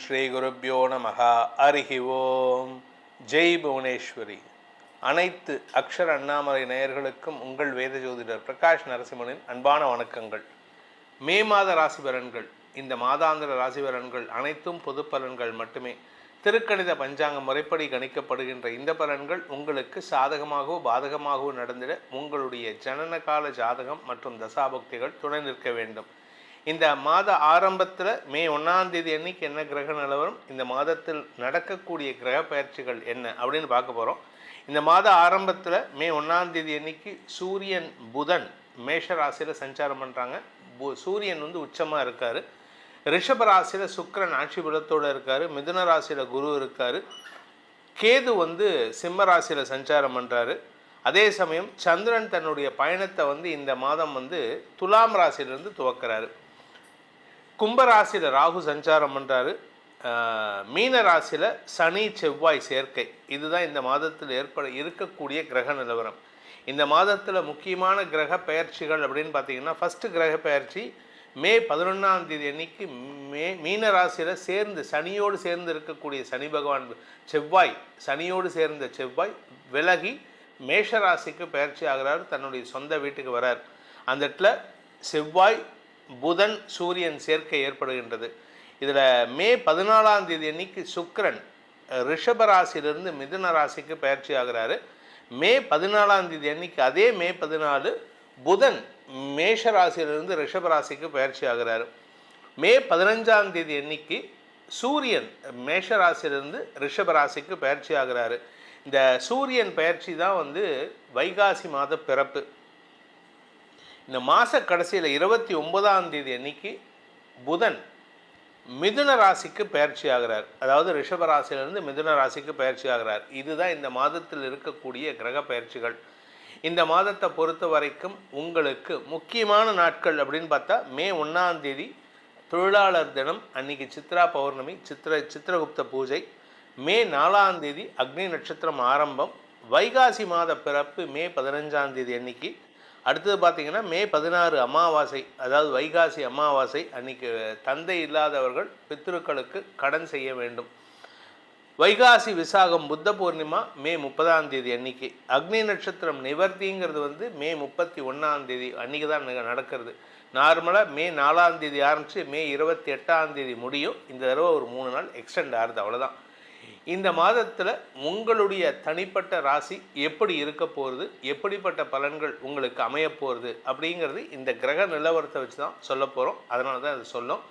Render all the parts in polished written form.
ஸ்ரீ குருப்யோ நமஹ. ஹரிஹி ஓம். ஜெய் புவனேஸ்வரி. அனைத்து அக்ஷர அண்ணாமலை நேயர்களுக்கும் உங்கள் வேத ஜோதிடர் பிரகாஷ் நரசிம்மனின் அன்பான வணக்கங்கள். மே மாத ராசி பலன்கள். இந்த மாதாந்திர ராசி பலன்கள் அனைத்தும் பொது பலன்கள் மட்டுமே. திருக்கணித பஞ்சாங்க முறைப்படி கணிக்கப்படுகின்ற இந்த பலன்கள் உங்களுக்கு சாதகமாகவோ பாதகமாகவோ நடந்திட உங்களுடைய ஜனனகால ஜாதகம் மற்றும் தசாபக்திகள் துணை நிற்க வேண்டும். இந்த மாத ஆரம்பத்தில் மே 1ஆம் தேதி அன்னைக்கு என்ன கிரக நிலவரம், இந்த மாதத்தில் நடக்கக்கூடிய கிரக பயிற்சிகள் என்ன அப்படின்னு பார்க்க போகிறோம். இந்த மாத ஆரம்பத்தில் மே 1ஆம் தேதி அன்னைக்கு சூரியன் புதன் மேஷ ராசியில் சஞ்சாரம் பண்ணுறாங்க. சூரியன் உச்சமாக இருக்கார். ரிஷப ராசியில் சுக்கிரன் ஆட்சி பலத்தோடு இருக்கார். மிதுன ராசியில் குரு இருக்கார். கேது சிம்ம ராசியில் சஞ்சாரம் பண்ணுறாரு. அதே சமயம் சந்திரன் தன்னுடைய பயணத்தை இந்த மாதம் துலாம் ராசியிலிருந்து துவக்கிறாரு. கும்பராசியில் ராகு சஞ்சாரம் பண்ணுறாரு. மீன ராசியில் சனி செவ்வாய் சேர்க்கை. இதுதான் இந்த மாதத்தில் இருக்கக்கூடிய கிரக நிலவரம். இந்த மாதத்தில் முக்கியமான கிரக பெயர்ச்சிகள் அப்படின்னு பார்த்தீங்கன்னா, ஃபஸ்ட்டு கிரக பெயர்ச்சி மே 11ஆம் தேதி அன்னைக்கு மீன ராசியில் சனியோடு சேர்ந்து இருக்கக்கூடிய சனி பகவான் சனியோடு சேர்ந்த செவ்வாய் விலகி மேஷ ராசிக்கு பயிற்சி ஆகிறார். தன்னுடைய சொந்த வீட்டுக்கு வரார். அந்த இடத்துல செவ்வாய் புதன் சூரியன் சேர்க்கை ஏற்படுகின்றது. இதில் மே 14ஆம் தேதி அன்னைக்கு சுக்கிரன் ரிஷப ராசியிலிருந்து மிதுன ராசிக்கு பயிற்சி ஆகிறாரு. மே 14ஆம் தேதி அன்னைக்கு அதே மே 14 புதன் மேஷ ராசியிலிருந்து ரிஷப ராசிக்கு பயிற்சி ஆகிறாரு. மே 15ஆம் தேதி அன்னைக்கு சூரியன் மேஷ ராசியிலிருந்து ரிஷப ராசிக்கு பயிற்சி ஆகிறாரு. இந்த சூரியன் பயிற்சி தான் வைகாசி மாத பிறப்பு. இந்த மாத கடைசியில் 29ஆம் தேதி அன்னைக்கு புதன் மிதுன ராசிக்கு பயிற்சி ஆகிறார். அதாவது ரிஷப ராசியிலிருந்து மிதுன ராசிக்கு பயிற்சி ஆகிறார். இதுதான் இந்த மாதத்தில் இருக்கக்கூடிய கிரக பயிற்சிகள். இந்த மாதத்தை பொறுத்த வரைக்கும் உங்களுக்கு முக்கியமான நாட்கள் அப்படின்னு பார்த்தா, மே 1ஆம் தேதி தொழிலாளர் தினம், அன்னைக்கு சித்ரா பௌர்ணமி, சித்திரகுப்த பூஜை. மே 4ஆம் தேதி அக்னி நட்சத்திரம் ஆரம்பம். வைகாசி மாத பிறப்பு மே 15ஆம் தேதி அன்னைக்கு. அடுத்தது பார்த்திங்கன்னா மே 16 அமாவாசை, அதாவது வைகாசி அமாவாசை. அன்னைக்கு தந்தை இல்லாதவர்கள் பித்ருக்களுக்கு கடன் செய்ய வேண்டும். வைகாசி விசாகம் புத்த பூர்ணிமா மே 30ஆம் தேதி அன்னைக்கு. அக்னி நட்சத்திரம் நிவர்த்திங்கிறது மே 31ஆம் தேதி அன்றைக்கி தான் நடக்கிறது. நார்மலாக மே 4ஆம் தேதி ஆரம்பித்து மே 28ஆம் தேதி முடியும். இந்த தடவை ஒரு 3 நாள் எக்ஸ்டெண்ட் ஆகுது, அவ்வளோதான். இந்த மாதத்தில் உங்களுடைய தனிப்பட்ட ராசி எப்படி இருக்க போகிறது, எப்படிப்பட்ட பலன்கள் உங்களுக்கு அமைய போகிறது அப்படிங்கிறது இந்த கிரக நிலவரத்தை வச்சு தான் சொல்ல போகிறோம். அதனால தான் அது சொல்லும்.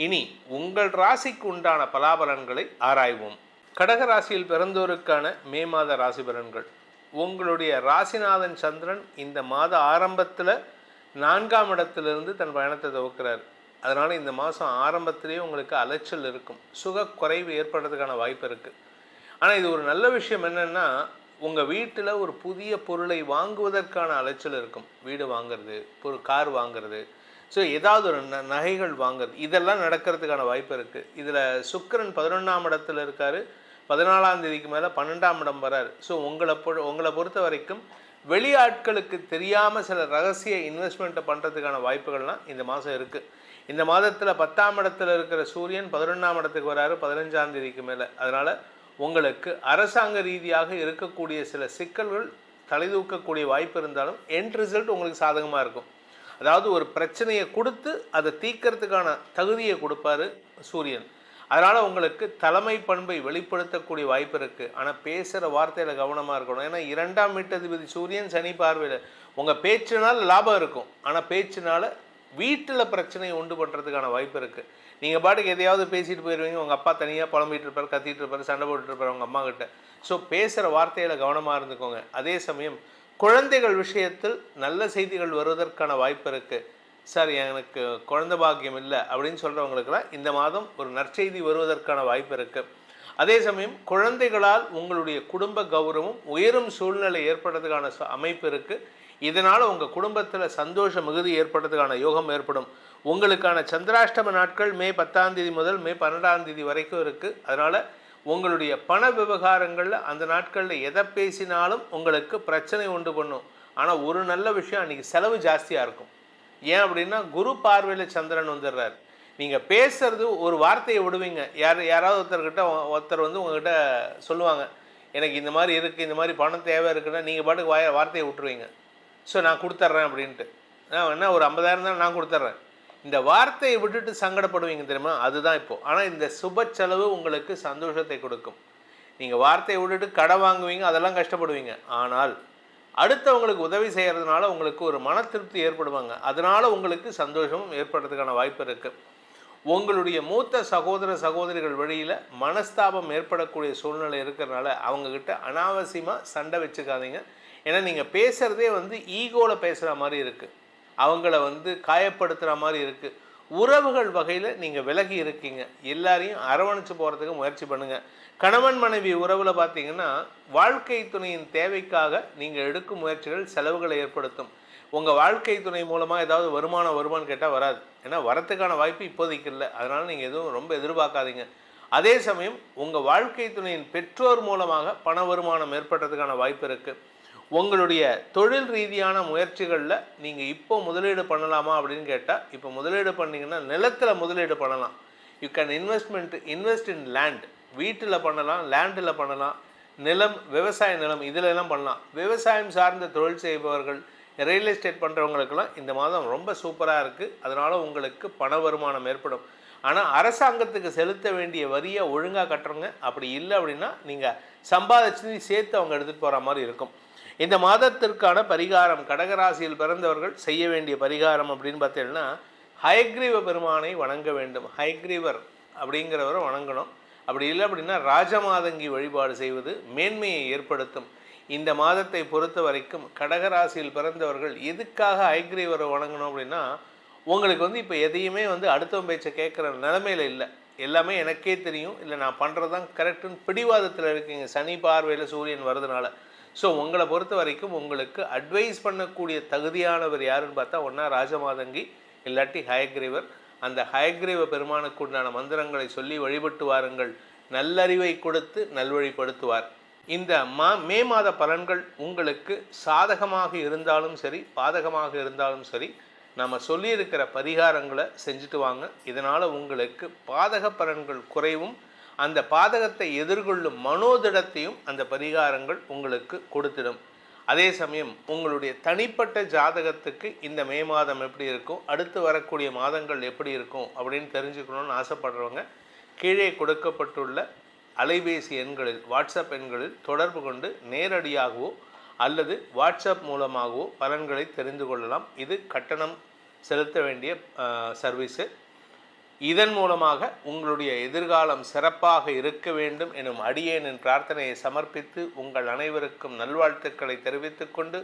இனி உங்கள் ராசிக்கு உண்டான பலாபலன்களை ஆராய்வோம். கடக ராசியில் பிறந்தோருக்கான மே மாத ராசி பலன்கள். உங்களுடைய ராசிநாதன் சந்திரன் இந்த மாத ஆரம்பத்தில் 4ஆம் இடத்திலிருந்து தன் பயணத்தை துவக்கிறார். அதனால் இந்த மாதம் ஆரம்பத்திலேயே உங்களுக்கு அலைச்சல் இருக்கும், சுக குறைவு ஏற்படுறதுக்கான வாய்ப்பு இருக்குது. ஆனால் இது ஒரு நல்ல விஷயம் என்னென்னா, உங்கள் வீட்டில் ஒரு புதிய பொருளை வாங்குவதற்கான அலைச்சல் இருக்கும். வீடு வாங்கிறது, ஒரு கார் வாங்கிறது, ஸோ ஏதாவது ஒரு நகைகள் வாங்கிறது, இதெல்லாம் நடக்கிறதுக்கான வாய்ப்பு இருக்குது. இதில் சுக்கிரன் 11ஆம் இடத்துல இருக்கார். 14ஆம் தேதிக்கு மேலே 12ஆம் இடம் வரார். ஸோ உங்களை பொறுத்த வரைக்கும் வெளியாட்களுக்கு தெரியாமல் சில ரகசிய இன்வெஸ்ட்மெண்ட்டை பண்ணுறதுக்கான வாய்ப்புகள்லாம் இந்த மாதம் இருக்குது. இந்த மாதத்தில் 10ஆம் இடத்துல இருக்கிற சூரியன் 11ஆம் இடத்துக்கு வராரு 15ஆம் தேதிக்கு மேலே. அதனால் உங்களுக்கு அரசாங்க ரீதியாக இருக்கக்கூடிய சில சிக்கல்கள் தலைதூக்கக்கூடிய வாய்ப்பு இருந்தாலும் எண்ட் ரிசல்ட் உங்களுக்கு சாதகமாக இருக்கும். அதாவது ஒரு பிரச்சனையை கொடுத்து அதை தீர்க்கறதுக்கான தகுதியை கொடுப்பாரு சூரியன். அதனால் உங்களுக்கு தலைமை பண்பை வெளிப்படுத்தக்கூடிய வாய்ப்பு இருக்குது. ஆனால் பேசுகிற வார்த்தையில் கவனமாக இருக்கணும். ஏன்னா 2ஆம் வீட்டதிபதி சூரியன் சனி பார்வையில். உங்கள் பேச்சினால் லாபம் இருக்கும், ஆனால் பேச்சினால் வீட்டில் பிரச்சனையை உண்டு பண்ணுறதுக்கான வாய்ப்பு இருக்குது. நீங்கள் பாட்டுக்கு எதையாவது பேசிட்டு போயிடுவீங்க. உங்கள் அப்பா தனியாக புலம்பிகிட்டு இருப்பார், கத்திட்டு இருப்பார், சண்டை போட்டுருப்பார் உங்கள் அம்மா கிட்ட. ஸோ பேசுகிற வார்த்தையில் கவனமாக இருந்துக்கோங்க. அதே சமயம் குழந்தைகள் விஷயத்தில் நல்ல செய்திகள் வருவதற்கான வாய்ப்பு இருக்குது. சார் எனக்கு குழந்தை பாக்கியம் இல்லை அப்படின்னு சொல்கிறவங்களுக்கெல்லாம் இந்த மாதம் ஒரு நற்செய்தி வருவதற்கான வாய்ப்பு இருக்குது. அதே சமயம் குழந்தைகளால் உங்களுடைய குடும்ப கௌரவம் உயரும் சூழ்நிலை ஏற்படுறதுக்கான அமைப்பு இருக்குது. இதனால் உங்கள் குடும்பத்தில் சந்தோஷ மிகுதி ஏற்படுறதுக்கான யோகம் ஏற்படும். உங்களுக்கான சந்திராஷ்டம நாட்கள் மே 10ஆம் தேதி முதல் மே 12ஆம் தேதி வரைக்கும் இருக்குது. அதனால் உங்களுடைய பண விவகாரங்களில் அந்த நாட்களில் எதை பேசினாலும் உங்களுக்கு பிரச்சனை உண்டு பண்ணும். ஆனால் ஒரு நல்ல விஷயம், அன்றைக்கி செலவு ஜாஸ்தியாக இருக்கும். ஏன் அப்படின்னா குரு பார்வையில் சந்திரன் வந்துடுறார். நீங்கள் பேசுறது ஒரு வார்த்தையை விடுவீங்க. யாராவது ஒருத்தர் வந்து உங்ககிட்ட சொல்லுவாங்க, எனக்கு இந்த மாதிரி இருக்குது, இந்த மாதிரி பணம் தேவை இருக்குன்னா நீங்கள் பாட்டுக்கு வார்த்தையை விட்டுருவீங்க. ஸோ நான் கொடுத்துட்றேன் அப்படின்ட்டு. என்ன ஒரு 50,000 தான் நான் கொடுத்துட்றேன். இந்த வார்த்தையை விட்டுட்டு சங்கடப்படுவீங்க தெரியுமா? அதுதான் இப்போது. ஆனால் இந்த சுப செலவு உங்களுக்கு சந்தோஷத்தை கொடுக்கும். நீங்கள் வார்த்தையை விட்டுட்டு கடை வாங்குவீங்க, அதெல்லாம் கஷ்டப்படுவீங்க. ஆனால் அடுத்தவங்களுக்கு உதவி செய்கிறதுனால உங்களுக்கு ஒரு மன திருப்தி ஏற்படுவாங்க. அதனால் உங்களுக்கு சந்தோஷமும் ஏற்படுறதுக்கான வாய்ப்பு இருக்குது. உங்களுடைய மூத்த சகோதரிகள் வழியில் மனஸ்தாபம் ஏற்படக்கூடிய சூழ்நிலை இருக்கிறதுனால அவங்கக்கிட்ட அனாவசியமாக சண்டை வச்சுக்காதீங்க. ஏன்னா நீங்கள் பேசுகிறதே வந்து ஈகோவில் பேசுகிற மாதிரி இருக்குது, அவங்கள வந்து காயப்படுத்துகிற மாதிரி இருக்குது. உறவுகள் வகையில் நீங்கள் விலகி இருக்கீங்க. எல்லாரையும் அரவணைச்சு போகிறதுக்கு முயற்சி பண்ணுங்கள். கணவன் மனைவி உறவில் பார்த்தீங்கன்னா வாழ்க்கை துணையின் தேவைக்காக நீங்கள் எடுக்கும் முயற்சிகள் செலவுகளை ஏற்படுத்தும். உங்கள் வாழ்க்கை துணை மூலமாக ஏதாவது வருமானம் கேட்டால் வராது. ஏன்னா வரத்துக்கான வாய்ப்பு இப்போதைக்கு இல்லை. அதனால் நீங்கள் எதுவும் ரொம்ப எதிர்பார்க்காதீங்க. அதே சமயம் உங்கள் வாழ்க்கை துணையின் பெற்றோர் மூலமாக பண வருமானம் ஏற்படுறதுக்கான வாய்ப்பு இருக்குது. உங்களுடைய தொழில் ரீதியான முயற்சிகளில் நீங்கள் இப்போ முதலீடு பண்ணலாமா அப்படின்னு கேட்டால், இப்போ முதலீடு பண்ணிங்கன்னா நிலத்தில் முதலீடு பண்ணலாம். You can invest in land. வீட்டில் பண்ணலாம், லேண்டில் பண்ணலாம், நிலம், விவசாய நிலம் இதில் எல்லாம் பண்ணலாம். விவசாயம் சார்ந்த தொழில் செய்பவர்கள், ரியல் எஸ்டேட் பண்ணுறவங்களுக்கெல்லாம் இந்த மாதம் ரொம்ப சூப்பராக இருக்குது. அதனால் உங்களுக்கு பண வருமானம் ஏற்படும். ஆனால் அரசாங்கத்துக்கு செலுத்த வேண்டிய வரியை ஒழுங்காக கட்டுறங்க. அப்படி இல்லை அப்படின்னா நீங்கள் சம்பாதிச்சு சேர்த்து அவங்க எடுத்துகிட்டு போகிற மாதிரி இருக்கும். இந்த மாதத்திற்கான பரிகாரம், கடகராசியில் பிறந்தவர்கள் செய்ய வேண்டிய பரிகாரம் அப்படின்னு பார்த்தீங்கன்னா, ஹயக்ரீவ பெருமானை வணங்க வேண்டும். ஹயக்ரீவர் அப்படிங்கிறவரை வணங்கணும். அப்படி இல்லை அப்படின்னா ராஜமாதங்கி வழிபாடு செய்வது மேன்மையை ஏற்படுத்தும். இந்த மாதத்தை பொறுத்த வரைக்கும் கடகராசியில் பிறந்தவர்கள் எதுக்காக ஹயக்ரீவரை வணங்கணும் அப்படின்னா, உங்களுக்கு வந்து இப்போ எதையுமே வந்து அடுத்தவன் பேச்சை கேட்குற நிலைமையில் இல்லை. எல்லாமே எனக்கே தெரியும், இல்லை நான் பண்ணுறது தான் கரெக்டுன்னு பிடிவாதத்தில் இருக்கீங்க. சனி பார்வையில் சூரியன் வருதுனால. ஸோ உங்களை பொறுத்த வரைக்கும் உங்களுக்கு அட்வைஸ் பண்ணக்கூடிய தகுதியானவர் யாருன்னு பார்த்தா ஒன்றா ராஜமாதங்கி, இல்லாட்டி ஹயக்ரீவர். அந்த ஹயக்ரீவ பெருமானுக்கு உண்டான மந்திரங்களை சொல்லி வழிபட்டு வாருங்கள். நல்லறிவை கொடுத்து நல்வழிப்படுத்துவார். இந்த மே மாத பலன்கள் உங்களுக்கு சாதகமாக இருந்தாலும் சரி, பாதகமாக இருந்தாலும் சரி, நம்ம சொல்லியிருக்கிற பரிகாரங்களை செஞ்சுட்டு வாங்க. இதனால் உங்களுக்கு பாதக பலன்கள் குறைவும், அந்த பாதகத்தை எதிர்கொள்ளும் மனோதிடத்தையும் அந்த பரிகாரங்கள் உங்களுக்கு கொடுத்திடும். அதே சமயம் உங்களுடைய தனிப்பட்ட ஜாதகத்துக்கு இந்த மே மாதம் எப்படி இருக்கும், அடுத்து வரக்கூடிய மாதங்கள் எப்படி இருக்கும் அப்படின்னு தெரிஞ்சுக்கணும்னு ஆசைப்படுறவங்க கீழே கொடுக்கப்பட்டுள்ள அலைபேசி எண்களில், வாட்ஸ்அப் எண்களில் தொடர்பு கொண்டு நேரடியாகவோ அல்லது வாட்ஸ்அப் மூலமாகவோ பலன்களை தெரிந்து கொள்ளலாம். இது கட்டணம் செலுத்த வேண்டிய சர்வீஸு. இதன் மூலமாக உங்களுடைய எதிர்காலம் சிறப்பாக இருக்க வேண்டும் எனும் அடியேனின் பிரார்த்தனையை சமர்ப்பித்து உங்கள் அனைவருக்கும் நல்வாழ்த்துக்களை தெரிவித்துக் கொண்டு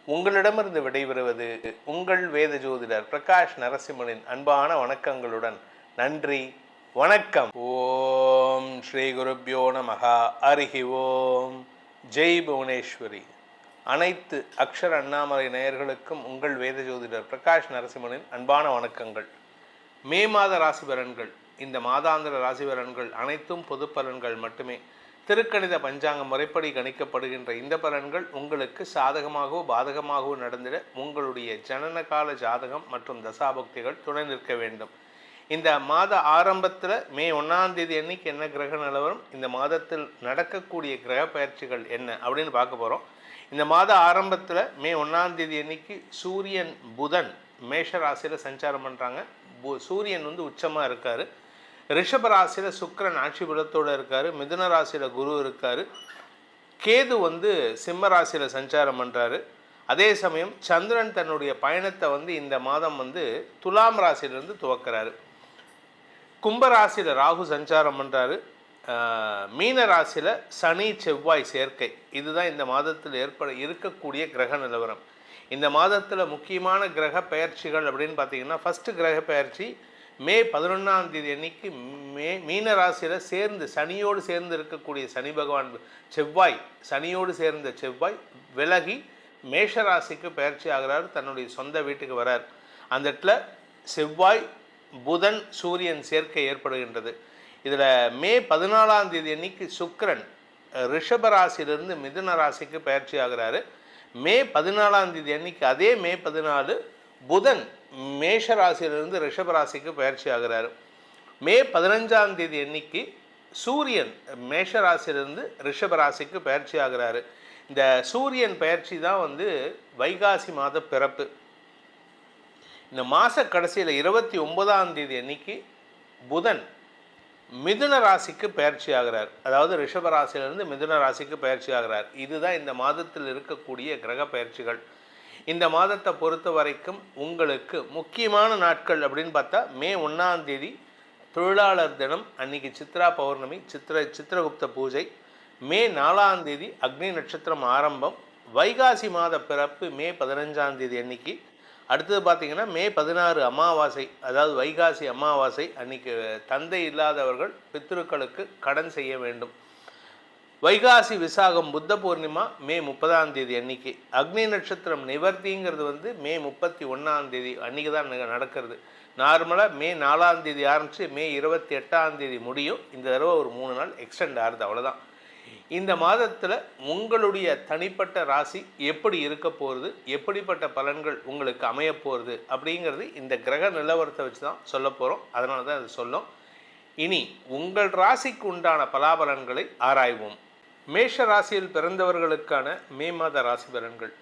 உங்களிடமிருந்து விடைபெறுவது உங்கள் வேத ஜோதிடர் பிரகாஷ் நரசிம்மனின் அன்பான வணக்கங்களுடன். நன்றி, வணக்கம். ஓம் ஸ்ரீ குருப்யோ நமஹ. ஹரிஹி ஓம். ஜெய் புவனேஸ்வரி. அனைத்து அக்ஷர அண்ணாமலை நேயர்களுக்கும் உங்கள் வேத ஜோதிடர் பிரகாஷ் நரசிம்மனின் அன்பான வணக்கங்கள். மே மாத ராசி பலன்கள், இந்த மாதாந்திர ராசி பலன்கள் அனைத்தும் பொது பலன்கள் மட்டுமே. திருக்கணித பஞ்சாங்க முறைப்படி கணிக்கப்படுகின்ற இந்த பலன்கள் உங்களுக்கு சாதகமாகவோ பாதகமாகவோ நடந்திட உங்களுடைய ஜனன கால ஜாதகம் மற்றும் தசாபக்திகள் துணை நிற்க வேண்டும். இந்த மாத ஆரம்பத்தில் மே 1ஆம் தேதி அன்னைக்கு என்ன கிரக நிலவரம், இந்த மாதத்தில் நடக்கக்கூடிய கிரக பயிற்சிகள் என்ன அப்படின்னு பார்க்க போகிறோம். இந்த மாத ஆரம்பத்தில் மே 1ஆம் தேதி அன்னைக்கு சூரியன் புதன் மேஷ ராசியில் சஞ்சாரம் பண்ணுறாங்க. சூரியன் வந்து உச்சமாக இருக்கார். ரிஷப ராசியில் சுக்கிரன் ஆட்சி பலத்தோடு இருக்கார். மிதுன ராசியில் குரு இருக்கார். கேது வந்து சிம்ம ராசியில் சஞ்சாரம் பண்ணுறாரு. அதே சமயம் சந்திரன் தன்னுடைய பயணத்தை வந்து இந்த மாதம் வந்து துலாம் ராசியிலிருந்து துவக்கிறாரு. கும்பராசியில் ராகு சஞ்சாரம் பண்ணுறாரு. மீன ராசியில் சனி செவ்வாய் சேர்க்கை. இதுதான் இந்த மாதத்தில் இருக்கக்கூடிய கிரக நிலவரம். இந்த மாதத்தில் முக்கியமான கிரக பெயர்ச்சிகள் அப்படின்னு பார்த்தீங்கன்னா, ஃபஸ்ட்டு கிரக பெயர்ச்சி மே 11ஆம் தேதி அன்னைக்கு மீன ராசியில் சேர்ந்து சனியோடு சேர்ந்து இருக்கக்கூடிய சனி பகவான் செவ்வாய், சனியோடு சேர்ந்த செவ்வாய் விலகி மேஷ ராசிக்கு பெயர்ச்சி ஆகிறார். தன்னுடைய சொந்த வீட்டுக்கு வரார். அந்த இடத்துல செவ்வாய் புதன் சூரியன் சேர்க்கை ஏற்படுகின்றது. இதில் மே 14ஆம் தேதி அன்னைக்கு சுக்கிரன் ரிஷப ராசியிலிருந்து மிதுன ராசிக்கு பெயர்ச்சி ஆகிறாரு. மே 14ஆம் தேதி அன்னைக்கு, அதே மே 14 புதன் மேஷ ராசியிலிருந்து ரிஷப ராசிக்கு பயிற்சி ஆகிறாரு. மே 15ஆம் தேதி அன்னைக்கு சூரியன் மேஷ ராசியிலிருந்து ரிஷப ராசிக்கு பயிற்சி ஆகிறாரு. இந்த சூரியன் பயிற்சி தான் வந்து வைகாசி மாத பிறப்பு. இந்த மாத கடைசியில் 29ஆம் தேதி அன்னைக்கு புதன் மிதுன ராசிக்கு பயிற்சி ஆகிறார். அதாவது ரிஷப ராசியிலிருந்து மிதுன ராசிக்கு பயிற்சி ஆகிறார். இதுதான் இந்த மாதத்தில் இருக்கக்கூடிய கிரக பயிற்சிகள். இந்த மாதத்தை பொறுத்த வரைக்கும் உங்களுக்கு முக்கியமான நாட்கள் அப்படின்னு பார்த்தா மே 1ஆம் தேதி தொழிலாளர் தினம், அன்னைக்கு சித்ரா பௌர்ணமி, சித்திரகுப்த பூஜை. மே 4ஆம் தேதி அக்னி நட்சத்திரம் ஆரம்பம். வைகாசி மாத பிறப்பு மே 15ஆம் தேதி அன்னைக்கு. அடுத்தது பார்த்திங்கன்னா மே 16 அமாவாசை, அதாவது வைகாசி அமாவாசை அன்னைக்கு தந்தை இல்லாதவர்கள் பித்ருக்களுக்கு கடன் செய்ய வேண்டும். வைகாசி விசாகம் புத்த பூர்ணிமா மே 30ஆம் தேதி அன்னைக்கு. அக்னி நட்சத்திரம் நிவர்த்திங்கிறது வந்து மே 31ஆம் தேதி அன்றைக்கி தான் நடக்கிறது. நார்மலாக மே 4ஆம் தேதி ஆரம்பித்து மே 28ஆம் தேதி முடியும். இந்த தடவை ஒரு 3 நாள் எக்ஸ்டெண்ட் ஆகுது, அவ்வளோதான். இந்த மாதத்தில் உங்களுடைய தனிப்பட்ட ராசி எப்படி இருக்க போகிறது, எப்படிப்பட்ட பலன்கள் உங்களுக்கு அமைய போகிறது அப்படிங்கிறது இந்த கிரக நிலவரத்தை வச்சு தான் சொல்ல போகிறோம். அதனால தான் அது சொல்லும். இனி உங்கள் ராசிக்கு உண்டான பலாபலன்களை ஆராய்வோம். மேஷ ராசியில் பிறந்தவர்களுக்கான மே மாத ராசி பலன்கள்.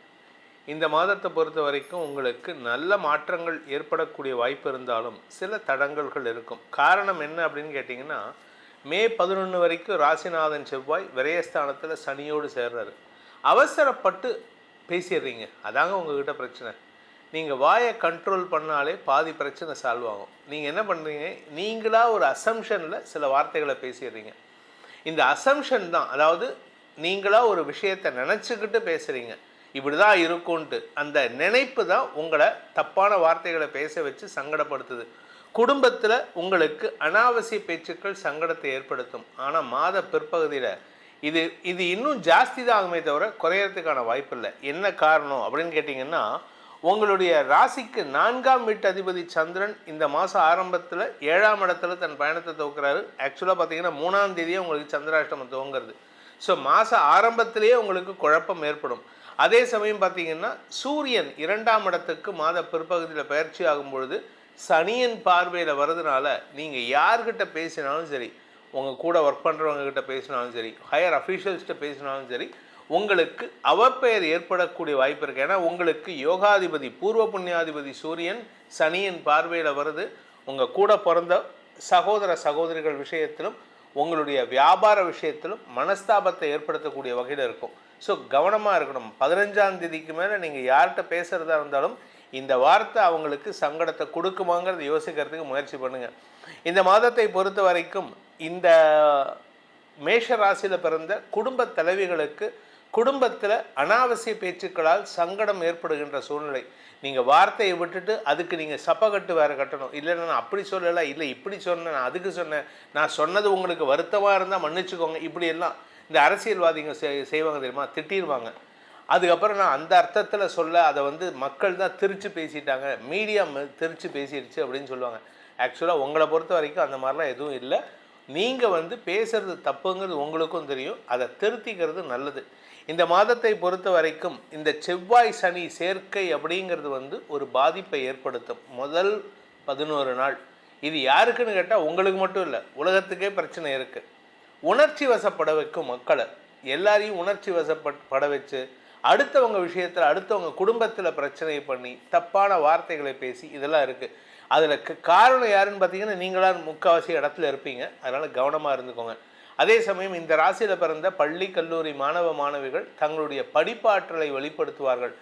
இந்த மாதத்தை பொறுத்த வரைக்கும் உங்களுக்கு நல்ல மாற்றங்கள் ஏற்படக்கூடிய வாய்ப்பு இருந்தாலும் சில தடங்கல்கள் இருக்கும். காரணம் என்ன அப்படின்னு கேட்டிங்கன்னா, மே 11 வரைக்கும் ராசிநாதன் செவ்வாய் விரயஸ்தானத்தில் சனியோடு சேர்றாரு. அவசரப்பட்டு பேசிடுறீங்க, அதாங்க உங்ககிட்ட பிரச்சனை. நீங்கள் வாயை கண்ட்ரோல் பண்ணாலே பாதி பிரச்சனை சால்வ் ஆகும். நீங்கள் என்ன பண்ணுறீங்க, நீங்களாக ஒரு அசம்ஷனில் சில வார்த்தைகளை பேசிடுறீங்க. இந்த அசம்ஷன் தான், அதாவது நீங்களாக ஒரு விஷயத்தை நினச்சிக்கிட்டு பேசுகிறீங்க, இப்படி தான் இருக்கும்ன்ட்டு. அந்த நினைப்பு தான் உங்களை தப்பான வார்த்தைகளை பேச வச்சு சங்கடப்படுத்துது. குடும்பத்தில் உங்களுக்கு அனாவசிய பேச்சுக்கள் சங்கடத்தை ஏற்படுத்தும். ஆனால் மாத பிற்பகுதியில் இது இன்னும் ஜாஸ்தி தான் ஆகுமே தவிர குறையறதுக்கான வாய்ப்பு இல்லை. என்ன காரணம் அப்படின்னு கேட்டிங்கன்னா, உங்களுடைய ராசிக்கு 4ஆம் வீட்டு அதிபதி சந்திரன் இந்த மாதம் ஆரம்பத்தில் 7ஆம் இடத்துல தன் பயணத்தை துவக்கிறாரு. ஆக்சுவலாக பார்த்தீங்கன்னா 3ஆம் தேதியே உங்களுக்கு சந்திராஷ்டமம் துவங்கிறது. ஸோ மாத ஆரம்பத்திலேயே உங்களுக்கு குழப்பம் ஏற்படும். அதே சமயம் பார்த்தீங்கன்னா சூரியன் 2ஆம் இடத்துக்கு மாத பிற்பகுதியில் பயிற்சி ஆகும் பொழுது சனியின் பார்வையில் வர்றதுனால நீங்கள் யார்கிட்ட பேசினாலும் சரி, உங்கள் கூட ஒர்க் பண்ணுறவங்ககிட்ட பேசினாலும் சரி, ஹையர் அஃபீஷியல்ஸ்கிட்ட பேசினாலும் சரி, உங்களுக்கு அவப்பெயர் ஏற்படக்கூடிய வாய்ப்பு இருக்குது. ஏன்னா உங்களுக்கு யோகாதிபதி பூர்வ புண்ணியாதிபதி சூரியன் சனியின் பார்வையில் வருது. உங்கள் கூட பிறந்த சகோதர சகோதரிகள் விஷயத்திலும் உங்களுடைய வியாபார விஷயத்திலும் மனஸ்தாபத்தை ஏற்படுத்தக்கூடிய வகையில் இருக்கும். ஸோ கவனமாக இருக்கணும். 15ஆம் தேதிக்கு மேலே நீங்கள் யார்கிட்ட பேசுகிறதா இருந்தாலும் இந்த வார்த்தை அவங்களுக்கு சங்கடத்தை கொடுக்குமாங்கிறத யோசிக்கிறதுக்கு முயற்சி பண்ணுங்கள். இந்த மாதத்தை பொறுத்த வரைக்கும் இந்த மேஷ ராசியில் பிறந்த குடும்ப தலைவிகளுக்கு குடும்பத்தில் அனாவசிய பேச்சுக்களால் சங்கடம் ஏற்படுகின்ற சூழ்நிலை. நீங்கள் வார்த்தையை விட்டுட்டு அதுக்கு நீங்கள் சப்பக்கட்டு வேறு கட்டணும். இல்லை நான் அப்படி சொல்லலை, இல்லை இப்படி சொன்னேன், நான் அதுக்கு சொன்னேன், நான் சொன்னது உங்களுக்கு வருத்தமாக இருந்தால் மன்னிச்சுக்கோங்க, இப்படியெல்லாம் இந்த அரசியல்வாதிங்க செய்வாங்க தெரியுமா, திட்டிடுவாங்க. அதுக்கப்புறம் நான் அந்த அர்த்தத்தில் சொல்ல அதை வந்து மக்கள் தான் திரிச்சு பேசிட்டாங்க, மீடியா திரிச்சு பேசிடுச்சு அப்படின்னு சொல்லுவாங்க. ஆக்சுவலாக உங்களை பொறுத்த வரைக்கும் அந்த மாதிரிலாம் எதுவும் இல்லை. நீங்கள் வந்து பேசுகிறது தப்புங்கிறது உங்களுக்கும் தெரியும், அதை திருத்திக்கிறது நல்லது. இந்த மாதத்தை பொறுத்த வரைக்கும் இந்த செவ்வாய் சனி சேர்க்கை அப்படிங்கிறது வந்து ஒரு பாதிப்பை ஏற்படுத்தும். முதல் 11 நாள் இது யாருக்குன்னு கேட்டால் உங்களுக்கு மட்டும் இல்லை, உலகத்துக்கே பிரச்சனை இருக்குது. உணர்ச்சி வசப்பட வைக்கும் மக்களை, எல்லாரையும் உணர்ச்சி வசப்பட வச்சு அடுத்தவங்க விஷயத்தில் அடுத்தவங்க குடும்பத்தில் பிரச்சனை பண்ணி தப்பான வார்த்தைகளை பேசி இதெல்லாம் இருக்குது. அதில் காரணம் யாருன்னு பார்த்தீங்கன்னா நீங்களாம் முக்கால்வாசி இடத்துல இருப்பீங்க. அதனால் கவனமாக இருந்துக்கோங்க. அதே சமயம் இந்த ராசியில் பிறந்த பள்ளி கல்லூரி மாணவ மாணவிகள் தங்களுடைய படிப்பாற்றலை வெளிப்படுத்துவார்கள்.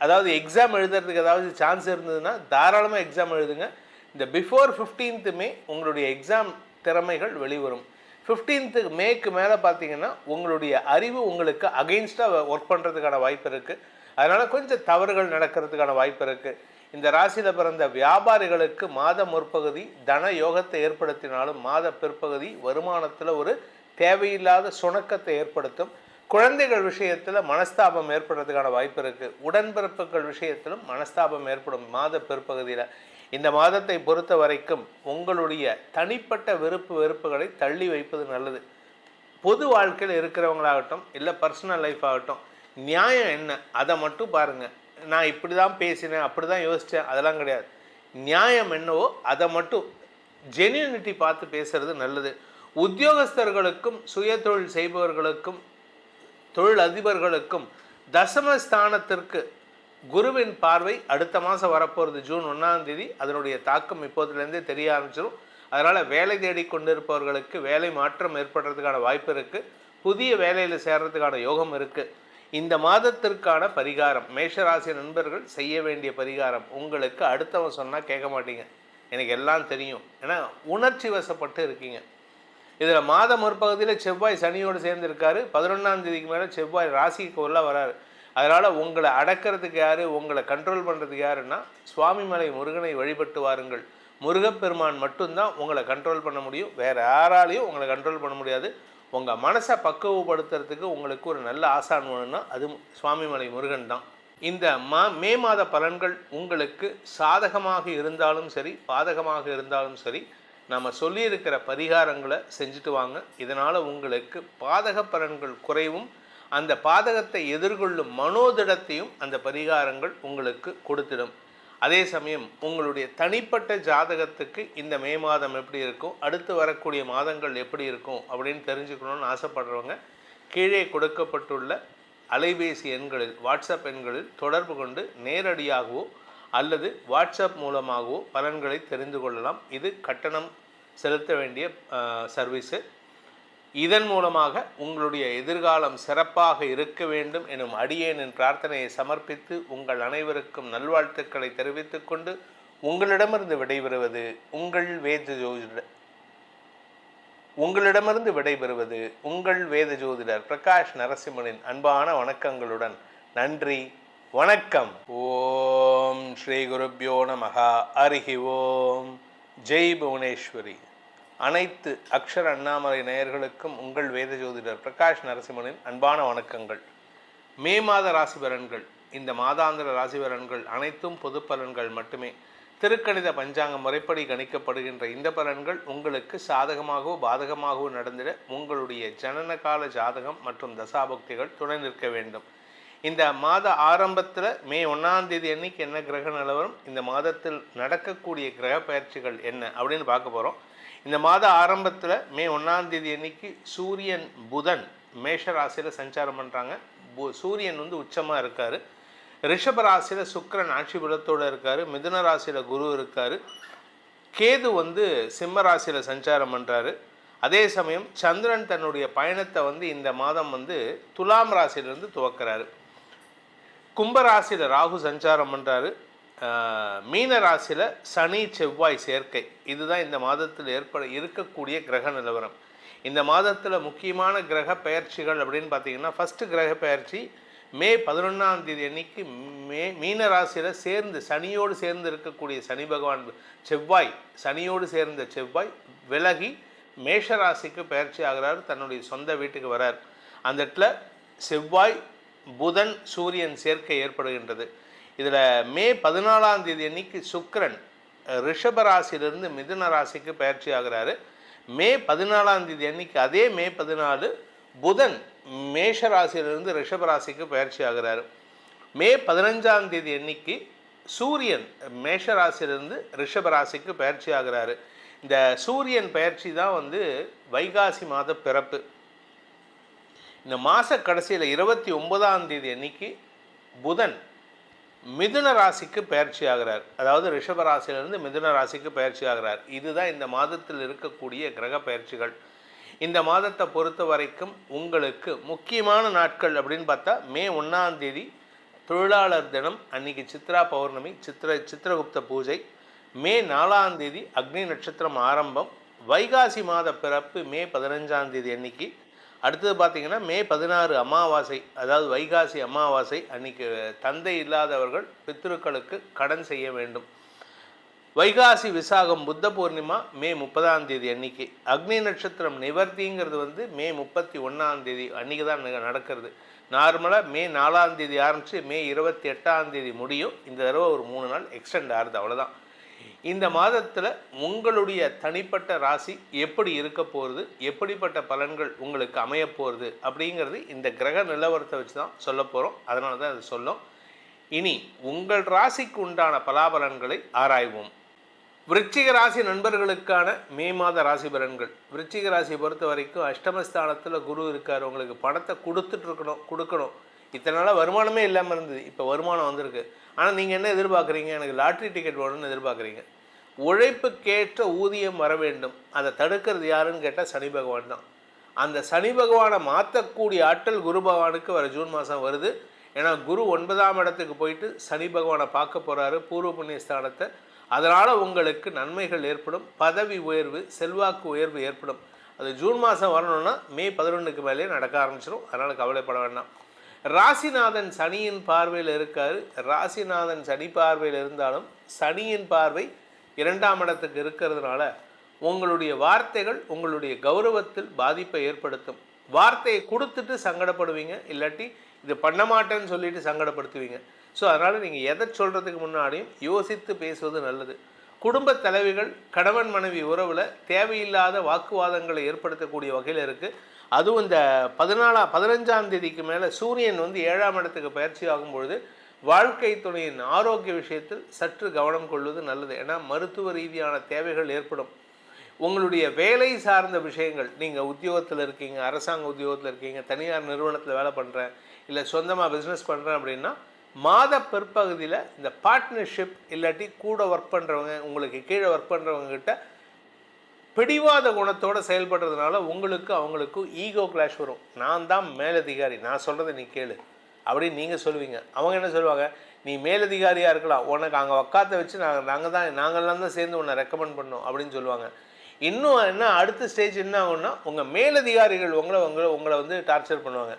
அதாவது எக்ஸாம் எழுதுறதுக்கு ஏதாவது சான்ஸ் இருந்ததுன்னா தாராளமாக எக்ஸாம் எழுதுங்க. இந்த பிஃபோர் 15th மே உங்களுடைய எக்ஸாம் திறமைகள் வெளிவரும். 15th மேக்கு மேலே பார்த்தீங்கன்னா உங்களுடைய அறிவு உங்களுக்கு அகெயின்ஸ்டாக ஒர்க் பண்ணுறதுக்கான வாய்ப்பு இருக்குது. அதனால் கொஞ்சம் தவறுகள் நடக்கிறதுக்கான வாய்ப்பு இருக்குது. இந்த ராசியில் பிறந்த வியாபாரிகளுக்கு மாத முற்பகுதி தன யோகத்தை ஏற்படுத்தினாலும் மாத பிற்பகுதி வருமானத்தில் ஒரு தேவையில்லாத சுணக்கத்தை ஏற்படுத்தும். குழந்தைகள் விஷயத்தில் மனஸ்தாபம் ஏற்படுறதுக்கான வாய்ப்பு இருக்குது. உடன்பிறப்புகள் விஷயத்திலும் மனஸ்தாபம் ஏற்படும் மாத பிற்பகுதியில். இந்த மாதத்தை பொறுத்த வரைக்கும் உங்களுடைய தனிப்பட்ட வெறுப்புகளை தள்ளி வைப்பது நல்லது. பொது வாழ்க்கையில் இருக்கிறவங்களாகட்டும் இல்லை பர்சனல் லைஃப் ஆகட்டும், நியாயம் என்ன அதை மட்டும் பாருங்கள். நான் இப்படி தான் பேசினேன், அப்படி தான் யோசித்தேன், அதெல்லாம் கிடையாது. நியாயம் என்னவோ அதை மட்டும் ஜென்யூனிட்டி பார்த்து பேசுறது நல்லது. உத்தியோகஸ்தர்களுக்கும் சுய தொழில் செய்பவர்களுக்கும் தொழில் அதிபர்களுக்கும் தசமஸ்தானத்திற்கு குருவின் பார்வை அடுத்த மாதம் வரப்போகிறது ஜூன் 1ஆம் தேதி. அதனுடைய தாக்கம் இப்போதுலேருந்தே தெரிய ஆரம்பிச்சிடும். அதனால் வேலை தேடி கொண்டிருப்பவர்களுக்கு வேலை மாற்றம் ஏற்படுறதுக்கான வாய்ப்பு இருக்குது. புதிய வேலையில் சேர்றதுக்கான யோகம் இருக்குது. இந்த மாதத்திற்கான பரிகாரம், மேஷராசி நண்பர்கள் செய்ய வேண்டிய பரிகாரம், உங்களுக்கு அடுத்தவன் சொன்னால் கேட்க மாட்டீங்க, எனக்கு எல்லாம் தெரியும், ஏன்னா உணர்ச்சி வசப்பட்டு இருக்கீங்க. இதில் மாத முற்பகுதியில் செவ்வாய் சனியோடு சேர்ந்துருக்காரு. 11ஆம் தேதிக்கு மேலே செவ்வாய் ராசிக்கு உள்ள வராரு. அதனால் உங்களை அடக்கிறதுக்கு யார், உங்களை கண்ட்ரோல் பண்ணுறதுக்கு யாருன்னா சுவாமிமலை முருகனை வழிபட்டு வாருங்கள். முருகப்பெருமான் மட்டும்தான் உங்களை கண்ட்ரோல் பண்ண முடியும். வேறு யாராலையும் உங்களை கண்ட்ரோல் பண்ண முடியாது. உங்கள் மனசை பக்குவப்படுத்துறதுக்கு உங்களுக்கு ஒரு நல்ல ஆசான் வேணும்னா அது சுவாமிமலை முருகன் தான். இந்த மே மாத பலன்கள் உங்களுக்கு சாதகமாக இருந்தாலும் சரி, பாதகமாக இருந்தாலும் சரி, நம்ம சொல்லியிருக்கிற பரிகாரங்களை செஞ்சுட்டு வாங்க. இதனால் உங்களுக்கு பாதக பலன்கள் குறைவும், அந்த பாதகத்தை எதிர்கொள்ளும் மனோதிடத்தையும் அந்த பரிகாரங்கள் உங்களுக்கு கொடுத்திடும். அதே சமயம் உங்களுடைய தனிப்பட்ட ஜாதகத்துக்கு இந்த மே மாதம் எப்படி இருக்கும், அடுத்து வரக்கூடிய மாதங்கள் எப்படி இருக்கும் அப்படின்னு தெரிஞ்சுக்கணும்னு ஆசைப்படுறவங்க கீழே கொடுக்கப்பட்டுள்ள அலைபேசி எண்களில், வாட்ஸ்அப் எண்களில் தொடர்பு கொண்டு நேரடியாகவோ அல்லது வாட்ஸ்அப் மூலமாகவோ பலன்களை தெரிந்து கொள்ளலாம். இது கட்டணம் செலுத்த வேண்டிய சர்வீஸு. இதன் மூலமாக உங்களுடைய எதிர்காலம் சிறப்பாக இருக்க வேண்டும் எனும் அடியேனின் பிரார்த்தனையை சமர்ப்பித்து உங்கள் அனைவருக்கும் நல்வாழ்த்துக்களை தெரிவித்துக் கொண்டு உங்களிடமிருந்து விடைபெறுவது உங்கள் வேத ஜோதிடர் பிரகாஷ் நரசிம்மனின் அன்பான வணக்கங்களுடன். நன்றி, வணக்கம். ஓம் ஸ்ரீ குருப்யோ நமஹ. ஹரிஹி ஓம். ஜெய் புவனேஸ்வரி. அனைத்து அக்ஷர அண்ணாமலை நேயர்களுக்கும் உங்கள் வேத ஜோதிடர் பிரகாஷ் நரசிம்மனின் அன்பான வணக்கங்கள். மே மாத ராசி பலன்கள், இந்த மாதாந்திர ராசி பலன்கள் அனைத்தும் பொது பலன்கள் மட்டுமே. திருக்கணித பஞ்சாங்க முறைப்படி கணிக்கப்படுகின்ற இந்த பலன்கள் உங்களுக்கு சாதகமாகவோ பாதகமாகவோ நடந்திட உங்களுடைய ஜனனகால ஜாதகம் மற்றும் தசாபக்திகள் துணை நிற்க வேண்டும். இந்த மாத ஆரம்பத்தில் மே 1ஆம் தேதி அன்னைக்கு என்ன கிரக நிலவரம், இந்த மாதத்தில் நடக்கக்கூடிய கிரக பயிற்சிகள் என்ன அப்படின்னு பார்க்க போகிறோம். இந்த மாத ஆரம்பத்தில் மே 1ஆம் தேதி அன்னைக்கு சூரியன் புதன் மேஷ ராசியில் சஞ்சாரம் பண்ணுறாங்க. சூரியன் உச்சமாக இருக்கார். ரிஷப ராசியில் சுக்கிரன் ஆட்சி பலத்தோடு இருக்கார். மிதுன ராசியில் குரு இருக்கார். கேது சிம்ம ராசியில் சஞ்சாரம் பண்ணுறாரு. அதே சமயம் சந்திரன் தன்னுடைய பயணத்தை இந்த மாதம் துலாம் ராசியிலிருந்து துவக்கிறாரு. கும்பராசியில் ராகு சஞ்சாரம் பண்ணுறாரு. மீன ராசியில் சனி செவ்வாய் சேர்க்கை. இதுதான் இந்த மாதத்தில் இருக்கக்கூடிய கிரக நிலவரம். இந்த மாதத்தில் முக்கியமான கிரக பெயர்ச்சிகள் அப்படின்னு பார்த்தீங்கன்னா, ஃபஸ்ட்டு கிரக பெயர்ச்சி மே 11ஆம் தேதி அன்னைக்கு மீன ராசியில் சனியோடு சேர்ந்து இருக்கக்கூடிய சனி பகவான் செவ்வாய், சனியோடு சேர்ந்த செவ்வாய் விலகி மேஷ ராசிக்கு பெயர்ச்சி ஆகிறார். தன்னுடைய சொந்த வீட்டுக்கு வரார். அந்த இடத்துல செவ்வாய் புதன் சூரியன் சேர்க்கை ஏற்படுகின்றது. இதில் மே 14ஆம் தேதி அன்னைக்கு சுக்கிரன் ரிஷப ராசியிலிருந்து மிதுன ராசிக்கு பயிற்சி ஆகிறாரு. மே 14ஆம் தேதி அன்னைக்கு, அதே மே 14, புதன் மேஷ ராசியிலிருந்து ரிஷப ராசிக்கு பயிற்சி ஆகிறாரு. மே 15ஆம் தேதி அன்னைக்கு சூரியன் மேஷ ராசியிலிருந்து ரிஷப ராசிக்கு பயிற்சி ஆகிறாரு. இந்த சூரியன் பயிற்சி தான் வைகாசி மாத பிறப்பு. இந்த மாத கடைசியில் 29ஆம் தேதி அன்னைக்கு புதன் மிதுன ராசிக்கு பயிற்சி ஆகிறார். அதாவது ரிஷப ராசியிலிருந்து மிதுன ராசிக்கு பயிற்சி ஆகிறார். இதுதான் இந்த மாதத்தில் இருக்கக்கூடிய கிரக பயிற்சிகள். இந்த மாதத்தை பொறுத்த வரைக்கும் உங்களுக்கு முக்கியமான நாட்கள் அப்படின்னு பார்த்தா, மே 1ஆம் தேதி தொழிலாளர் தினம், அன்னைக்கு சித்ரா பௌர்ணமி, சித்திரகுப்த பூஜை. மே 4ஆம் தேதி அக்னி நட்சத்திரம் ஆரம்பம். வைகாசி மாத பிறப்பு மே 15ஆம் தேதி அன்னைக்கு. அடுத்தது பார்த்திங்கன்னா மே 16 அமாவாசை, அதாவது வைகாசி அமாவாசை அன்னைக்கு தந்தை இல்லாதவர்கள் பித்ருக்களுக்கு கடன் செய்ய வேண்டும். வைகாசி விசாகம் புத்த பூர்ணிமா மே 30ஆம் தேதி அன்னைக்கு. அக்னி நட்சத்திரம் நிவர்த்திங்கிறது மே 31ஆம் தேதி அன்றைக்கி தான் நடக்கிறது. நார்மலாக மே 4ஆம் தேதி ஆரம்பித்து மே 28ஆம் தேதி முடியும். இந்த தடவை ஒரு 3 நாள் எக்ஸ்டெண்ட் ஆகுது, அவ்வளோதான். இந்த மாதத்தில் உங்களுடைய தனிப்பட்ட ராசி எப்படி இருக்க போகிறது, எப்படிப்பட்ட பலன்கள் உங்களுக்கு அமைய போகிறது அப்படிங்கிறது இந்த கிரக நிலவரத்தை வச்சு தான் சொல்ல போகிறோம். அதனால தான் அது சொல்லும். இனி உங்கள் ராசிக்கு உண்டான பலாபலன்களை ஆராய்வோம். விருச்சிக ராசி நண்பர்களுக்கான மே மாத ராசி பலன்கள். விருச்சிக ராசியை பொறுத்த வரைக்கும் அஷ்டமஸ்தானத்தில் குரு இருக்கார். உங்களுக்கு பணத்தை கொடுக்கணும். இத்தனை நாளாக வருமானமே இல்லாமல் இருந்தது, இப்போ வருமானம் வந்திருக்கு. ஆனால் நீங்கள் என்ன எதிர்பார்க்குறீங்க? எனக்கு லாட்ரி டிக்கெட் வேணும்னு எதிர்பார்க்குறீங்க. உழைப்புக்கேற்ற ஊதியம் வர வேண்டும். அதை தடுக்கிறது யாருன்னு கேட்டால் சனி பகவான் தான். அந்த சனி பகவானை மாற்றக்கூடிய ஆற்றல் குரு பகவானுக்கு வர ஜூன் மாதம் வருது. ஏன்னா குரு 9ஆம் இடத்துக்கு போயிட்டு சனி பகவானை பார்க்க போகிறாரு, பூர்வ புண்ணிய ஸ்தானத்தை. அதனால் உங்களுக்கு நன்மைகள் ஏற்படும், பதவி உயர்வு, செல்வாக்கு உயர்வு ஏற்படும். அது ஜூன் மாதம் வரணும்னா மே 11க்கு மேலே நடக்க ஆரம்பிச்சிடும். அதனால் கவலைப்பட வேண்டாம். ராசிநாதன் சனியின் பார்வையில் இருக்கார். ராசிநாதன் சனி பார்வையில் இருந்தாலும் சனியின் பார்வை 2ஆம் இடத்துக்கு இருக்கிறதுனால உங்களுடைய வார்த்தைகள் உங்களுடைய கௌரவத்தில் பாதிப்பை ஏற்படுத்தும். வார்த்தையை கொடுத்துட்டு சங்கடப்படுவீங்க, இல்லாட்டி இது பண்ண மாட்டேன்னு சொல்லிட்டு சங்கடப்படுத்துவீங்க. ஸோ அதனால் நீங்கள் எதை சொல்கிறதுக்கு முன்னாடியும் யோசித்து பேசுவது நல்லது. குடும்ப தலைவிகள் கணவன் மனைவி உறவில் தேவையில்லாத வாக்குவாதங்களை ஏற்படுத்தக்கூடிய வகையில் இருக்குது. அதுவும் இந்த 15ஆம் தேதிக்கு மேலே சூரியன் 7ஆம் இடத்துக்கு பயிற்சி ஆகும்பொழுது வாழ்க்கை துணையின் ஆரோக்கிய விஷயத்தில் சற்று கவனம் கொள்வது நல்லது. ஏன்னா மருத்துவ ரீதியான தேவைகள் ஏற்படும். உங்களுடைய வேலை சார்ந்த விஷயங்கள், நீங்கள் உத்தியோகத்தில் இருக்கீங்க, அரசாங்க உத்தியோகத்தில் இருக்கீங்க, தனியார் நிறுவனத்தில் வேலை பண்ணுறேன், இல்லை சொந்தமாக பிஸ்னஸ் பண்ணுறேன் அப்படின்னா மாத பிற்பகுதியில் இந்த பார்ட்னர்ஷிப் இல்லாட்டி கூட ஒர்க் பண்ணுறவங்க, உங்களுக்கு கீழே ஒர்க் பண்ணுறவங்ககிட்ட பிடிவாத குணத்தோடு செயல்படுறதுனால அவங்களுக்கும் ஈகோ கிளாஷ் வரும். நான் தான் மேலதிகாரி, நான் சொல்கிறத நீ கேளு அப்படின்னு நீங்கள் சொல்லுவீங்க. அவங்க என்ன சொல்லுவாங்க, நீ மேலதிகாரியாக இருக்கலாம், உனக்கு அங்கே உக்காத்த வச்சு நாங்கள்லாம் தான் சேர்ந்து உன்னை ரெக்கமெண்ட் பண்ணோம் அப்படின்னு சொல்லுவாங்க. இன்னும் என்ன அடுத்த ஸ்டேஜ் என்ன ஆகும்னா, உங்கள் மேலதிகாரிகள் உங்களை டார்ச்சர் பண்ணுவாங்க,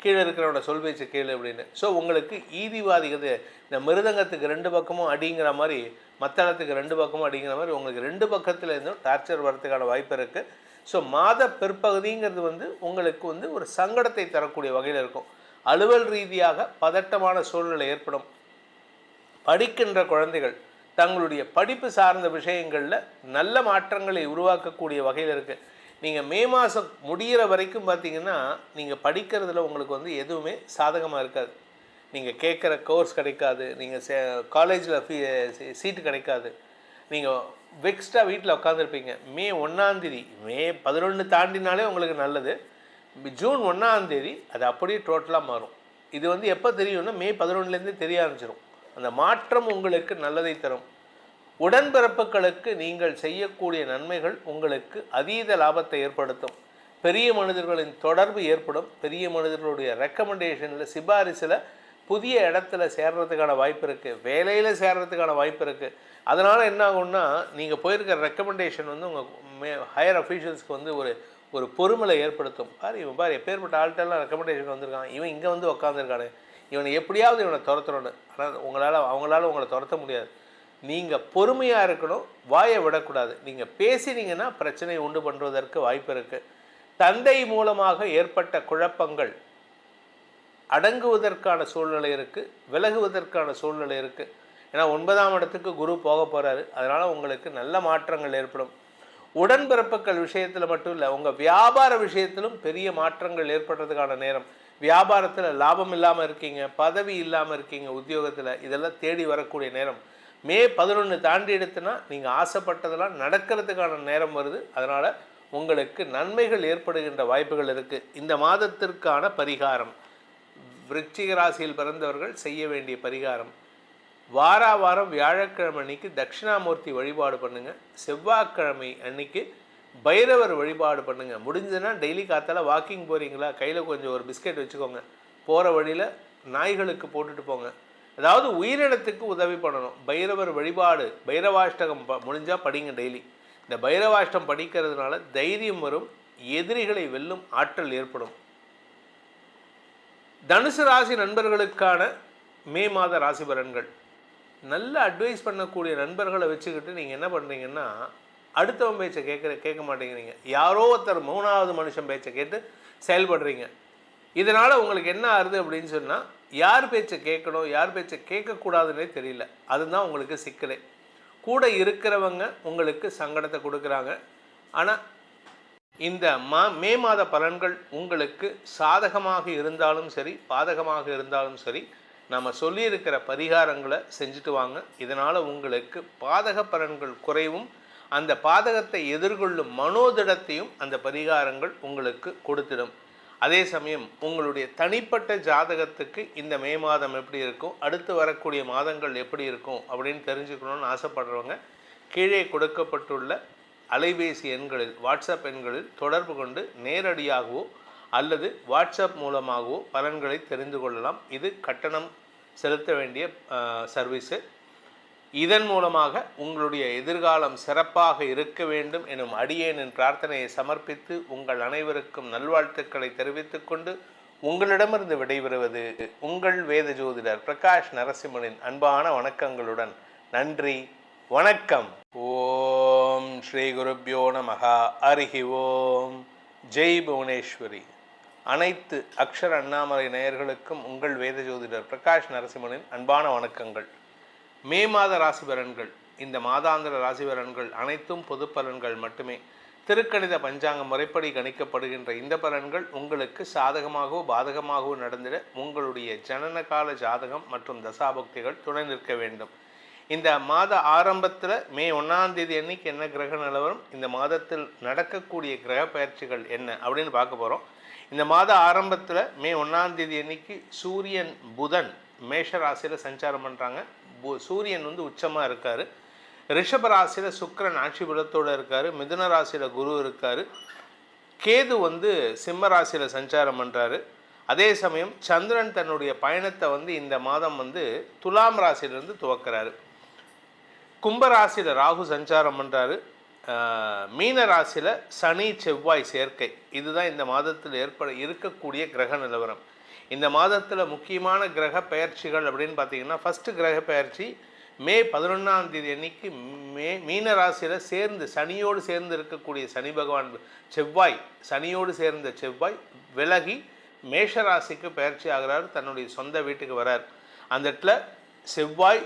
கீழே இருக்கிறவனோட சொல் பேச்சு கேளு அப்படின்னு. ஸோ உங்களுக்கு ஈதிவாதிகள், இந்த மிருதங்கத்துக்கு 2 பக்கமும் அடிங்கிற மாதிரி, மத்தளத்துக்கு 2 பக்கமும் அடிங்கிற மாதிரி உங்களுக்கு 2 பக்கத்தில் இருந்தும் டார்ச்சர் வரதுக்கான வாய்ப்பு இருக்குது. ஸோ மாத பிற்பகுதிங்கிறது உங்களுக்கு ஒரு சங்கடத்தை தரக்கூடிய வகையில் இருக்கும். அலுவல் ரீதியாக பதட்டமான சூழ்நிலை ஏற்படும். படிக்கின்ற குழந்தைகள் தங்களுடைய படிப்பு சார்ந்த விஷயங்களில் நல்ல மாற்றங்களை உருவாக்கக்கூடிய வகையில் இருக்குது. நீங்கள் மே மாதம் முடிகிற வரைக்கும் பார்த்தீங்கன்னா நீங்கள் படிக்கிறதுல உங்களுக்கு எதுவுமே சாதகமாக இருக்காது. நீங்கள் கேட்குற கோர்ஸ் கிடைக்காது, நீங்கள் காலேஜில் சீட்டு கிடைக்காது, நீங்கள் வெக்ஸ்டாக வீட்டில் உட்காந்துருப்பீங்க. மே 1ஆம் தேதி, மே 11 தாண்டினாலே உங்களுக்கு நல்லது. ஜூன் 1ஆம் தேதி அது அப்படியே டோட்டலாக மாறும். இது எப்போ தெரியும்னா மே 11லேருந்தே தெரிய ஆரம்பிச்சிடும். அந்த மாற்றம் உங்களுக்கு நல்லதை தரும். உடன்பிறப்புகளுக்கு நீங்கள் செய்யக்கூடிய நன்மைகள் உங்களுக்கு அதீத லாபத்தை ஏற்படுத்தும். பெரிய மனிதர்களின் தொடர்பு ஏற்படும். பெரிய மனிதர்களுடைய ரெக்கமெண்டேஷனில், சிபாரிசில் புதிய இடத்துல சேர்றதுக்கான வாய்ப்பு இருக்குது. வேலையில் சேர்றதுக்கான வாய்ப்பு இருக்குது. அதனால் என்ன ஆகும்னா, நீங்கள் போயிருக்கிற ரெக்கமெண்டேஷன் உங்கள் ஹையர் அஃபீஷியல்ஸ்க்கு ஒரு பொறுமலை ஏற்படுத்தும். இவன் எப்பேற்பட்ட ஆள்கிட்டலாம் ரெக்கமெண்டேஷன் வந்திருக்கான், இவன் இங்கே உட்காந்துருக்கானே, இவனை எப்படியாவது இவனை துரத்தணும்னு. ஆனால் அவங்களால உங்களை துரத்த முடியாது. நீங்கள் பொறுமையாக இருக்கணும், வாயை விடக்கூடாது. நீங்கள் பேசினீங்கன்னா பிரச்சனை உண்டு பண்ணுவதற்கு வாய்ப்பு இருக்குது. தந்தை மூலமாக ஏற்பட்ட குழப்பங்கள் அடங்குவதற்கான சூழ்நிலை இருக்குது, விலகுவதற்கான சூழ்நிலை இருக்குது. ஏன்னா 9ஆம் இடத்துக்கு குரு போக போகிறாரு. அதனால் உங்களுக்கு நல்ல மாற்றங்கள் ஏற்படும். உடன்பிறப்புகள் விஷயத்தில் மட்டும் இல்லை, உங்கள் வியாபார விஷயத்திலும் பெரிய மாற்றங்கள் ஏற்படுறதுக்கான நேரம். வியாபாரத்தில் லாபம் இல்லாமல் இருக்கீங்க, பதவி இல்லாமல் இருக்கீங்க, உத்தியோகத்தில் இதெல்லாம் தேடி வரக்கூடிய நேரம். மே 11 தாண்டி எடுத்துனா நீங்கள் ஆசைப்பட்டதெல்லாம் நடக்கிறதுக்கான நேரம் வருது. அதனால் உங்களுக்கு நன்மைகள் ஏற்படுகின்ற வாய்ப்புகள் இருக்குது. இந்த மாதத்திற்கான பரிகாரம், விருச்சிக ராசியில் பிறந்தவர்கள் செய்ய வேண்டிய பரிகாரம், வாரம் வியாழக்கிழமை அன்னைக்கு தட்சிணாமூர்த்தி வழிபாடு பண்ணுங்கள். செவ்வாய்க்கிழமை அன்னைக்கு பைரவர் வழிபாடு பண்ணுங்கள். முடிஞ்சதுன்னா டெய்லி காத்தால வாக்கிங் போகிறீங்களா, கையில் கொஞ்சம் ஒரு பிஸ்கெட் வச்சுக்கோங்க, போகிற வழியில் நாய்களுக்கு போட்டுட்டு போங்க. அதாவது உயிரினத்துக்கு உதவி பண்ணணும். பைரவர் வழிபாடு, பைரவாஷ்டகம் முடிஞ்சால் படிங்க டெய்லி. இந்த பைரவாஷ்டம் படிக்கிறதுனால தைரியம் வரும், எதிரிகளை வெல்லும் ஆற்றல் ஏற்படும். தனுசு ராசி நண்பர்களுக்கான மே மாத ராசி பலன்கள். நல்ல அட்வைஸ் பண்ணக்கூடிய நண்பர்களை வச்சுக்கிட்டு நீங்கள் என்ன பண்ணுறீங்கன்னா, அடுத்தவன் பேச்சை கேட்க மாட்டேங்கிறீங்க. யாரோ ஒருத்தர் 3வது மனுஷன் பேச்சை கேட்டு செயல்படுறீங்க. இதனால் உங்களுக்கு என்ன ஆகுது அப்படின்னு சொன்னால், யார் பேச்சை கேட்கணும், யார் பேச்சை கேட்கக்கூடாதுன்னே தெரியல. அதுதான் உங்களுக்கு சிக்கலே. கூட இருக்கிறவங்க உங்களுக்கு சங்கடத்தை கொடுக்குறாங்க. ஆனால் இந்த மே மாத பலன்கள் உங்களுக்கு சாதகமாக இருந்தாலும் சரி, பாதகமாக இருந்தாலும் சரி, நம்ம சொல்லியிருக்கிற பரிகாரங்களை செஞ்சுட்டு வாங்க. இதனால் உங்களுக்கு பாதக பலன்கள் குறைவும், அந்த பாதகத்தை எதிர்கொள்ளும் மனோதிடத்தையும் அந்த பரிகாரங்கள் உங்களுக்கு கொடுத்திடும். அதே சமயம் உங்களுடைய தனிப்பட்ட ஜாதகத்துக்கு இந்த மே மாதம் எப்படி இருக்கும், அடுத்து வரக்கூடிய மாதங்கள் எப்படி இருக்கும் அப்படின்னு தெரிஞ்சுக்கணும்னு ஆசைப்படுறவங்க கீழே கொடுக்கப்பட்டுள்ள அலைபேசி எண்களில், வாட்ஸ்அப் எண்களில் தொடர்பு கொண்டு நேரடியாகவோ அல்லது வாட்ஸ்அப் மூலமாகவோ பலன்களை தெரிந்து கொள்ளலாம். இது கட்டணம் செலுத்த வேண்டிய சர்வீஸு. இதன் மூலமாக உங்களுடைய எதிர்காலம் சிறப்பாக இருக்க வேண்டும் எனும் அடியேனின் பிரார்த்தனையை சமர்ப்பித்து உங்கள் அனைவருக்கும் நல்வாழ்த்துக்களை தெரிவித்துக் கொண்டு உங்களிடமிருந்து விடைபெறுவது உங்கள் வேத ஜோதிடர் பிரகாஷ் நரசிம்மனின் அன்பான வணக்கங்களுடன். நன்றி, வணக்கம். ஓம் ஸ்ரீ குருப்யோ நமஹ. ஹரிஹி ஓம். ஜெய் புவனேஸ்வரி. அனைத்து அக்ஷர அண்ணாமலை நேயர்களுக்கும் உங்கள் வேத ஜோதிடர் பிரகாஷ் நரசிம்மனின் அன்பான வணக்கங்கள். மே மாத ராசி பலன்கள், இந்த மாதாந்திர ராசி பலன்கள் அனைத்தும் பொது பலன்கள் மட்டுமே. திருக்கணித பஞ்சாங்க முறைப்படி கணிக்கப்படுகின்ற இந்த பலன்கள் உங்களுக்கு சாதகமாகவோ பாதகமாகவோ நடந்திட உங்களுடைய ஜனனகால ஜாதகம் மற்றும் தசாபக்திகள் துணை நிற்க வேண்டும். இந்த மாத ஆரம்பத்தில் மே 1ஆம் தேதி அன்னைக்கு என்ன கிரக நிலவரம், இந்த மாதத்தில் நடக்கக்கூடிய கிரக பயிற்சிகள் என்ன அப்படின்னு பார்க்க போகிறோம். இந்த மாத ஆரம்பத்தில் மே 1ஆம் தேதி அன்னைக்கு சூரியன் புதன் மேஷ ராசியில் சஞ்சாரம் பண்ணுறாங்க. சூரியன் உச்சமாக இருக்கார். ரிஷப ராசியில் சுக்கிரன் ஆட்சி பலத்தோடு இருக்கார். மிதுன ராசியில் குரு இருக்கார். கேது சிம்ம ராசியில் சஞ்சாரம் பண்ணுறாரு. அதே சமயம் சந்திரன் தன்னுடைய பயணத்தை இந்த மாதம் துலாம் ராசியிலிருந்து துவக்கிறாரு. கும்பராசியில் ராகு சஞ்சாரம் பண்ணுறாரு. மீன ராசியில் சனி செவ்வாய் சேர்க்கை. இதுதான் இந்த மாதத்தில் இருக்கக்கூடிய கிரக நிலவரம். இந்த மாதத்தில் முக்கியமான கிரக பெயர்ச்சிகள் அப்படின்னு பார்த்தீங்கன்னா, ஃபஸ்ட்டு கிரக பெயர்ச்சி மே 11ஆம் தேதி அன்னைக்கு மீன ராசியில் சனியோடு சேர்ந்து இருக்கக்கூடிய சனி பகவான் சனியோடு சேர்ந்த செவ்வாய் விலகி மேஷ ராசிக்கு பெயர்ச்சி ஆகிறார். தன்னுடைய சொந்த வீட்டுக்கு வரார். அந்த இடத்துல செவ்வாய்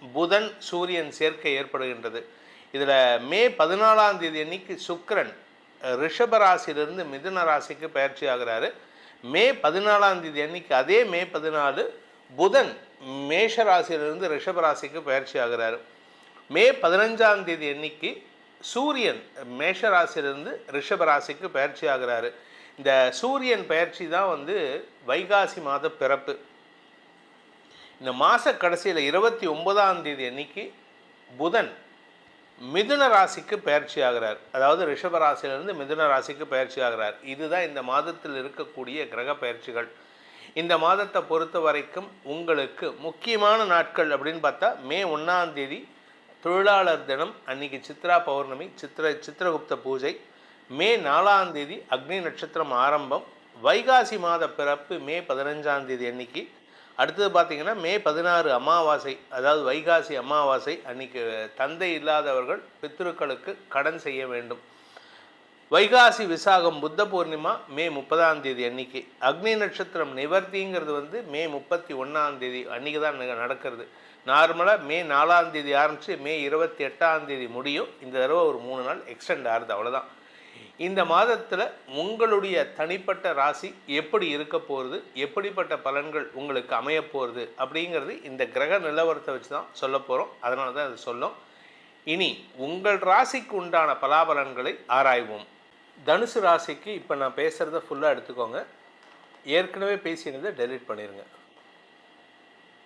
புதன் சூரியன் சேர்க்கை ஏற்படுகின்றது. இதில் மே 14ஆம் தேதி அன்னைக்கு சுக்கிரன் ரிஷப ராசியிலிருந்து மிதுன ராசிக்கு பயிற்சி ஆகிறாரு. மே 14ஆம் தேதி அன்னைக்கு, அதே மே 14 புதன் மேஷ ராசியிலிருந்து ரிஷப ராசிக்கு பயிற்சி ஆகிறாரு. மே 15ஆம் தேதி அன்னைக்கு சூரியன் மேஷ ராசியிலிருந்து ரிஷப ராசிக்கு பயிற்சி ஆகிறாரு. இந்த சூரியன் பயிற்சி தான் வைகாசி மாத பிறப்பு. இந்த மாத கடைசியில் 29ஆம் தேதி அன்னைக்கு புதன் மிதுன ராசிக்கு பயிற்சி ஆகிறார். அதாவது ரிஷப ராசியிலிருந்து மிதுன ராசிக்கு பயிற்சி ஆகிறார். இதுதான் இந்த மாதத்தில் இருக்கக்கூடிய கிரக பயிற்சிகள். இந்த மாதத்தை பொறுத்த வரைக்கும் உங்களுக்கு முக்கியமான நாட்கள் அப்படின்னு பார்த்தா, மே 1ஆம் தேதி தொழிலாளர் தினம், அன்னைக்கு சித்ரா பௌர்ணமி, சித்திரகுப்த பூஜை. மே 4ஆம் தேதி அக்னி நட்சத்திரம் ஆரம்பம். வைகாசி மாத பிறப்பு மே 15ஆம் தேதி அன்னைக்கு. அடுத்தது பார்த்திங்கன்னா மே 16 அமாவாசை, அதாவது வைகாசி அமாவாசை. அன்றைக்கி தந்தை இல்லாதவர்கள் பித்ருக்களுக்கு கடன் செய்ய வேண்டும். வைகாசி விசாகம் புத்த பூர்ணிமா மே 30ஆம் தேதி அன்னைக்கு. அக்னி நட்சத்திரம் நிவர்த்திங்கிறது மே 31ஆம் தேதி அன்றைக்கி தான் நடக்கிறது. நார்மலாக மே 4ஆம் தேதி ஆரம்பித்து மே 28ஆம் தேதி முடியும். இந்த தடவை ஒரு 3 நாள் எக்ஸ்டெண்ட் ஆகுது, அவ்வளோதான். இந்த மாதத்தில் உங்களுடைய தனிப்பட்ட ராசி எப்படி இருக்க போகிறது, எப்படிப்பட்ட பலன்கள் உங்களுக்கு அமைய போகிறது அப்படிங்கிறது இந்த கிரக நிலவரத்தை வச்சு தான் சொல்ல போகிறோம். அதனால தான் அது சொல்லும். இனி உங்கள் ராசிக்கு உண்டான பலாபலன்களை ஆராய்வோம். தனுசு ராசிக்கு இப்போ நான் பேசுகிறத ஃபுல்லாக எடுத்துக்கோங்க. ஏற்கனவே பேசினதை டெலீட் பண்ணிடுங்க.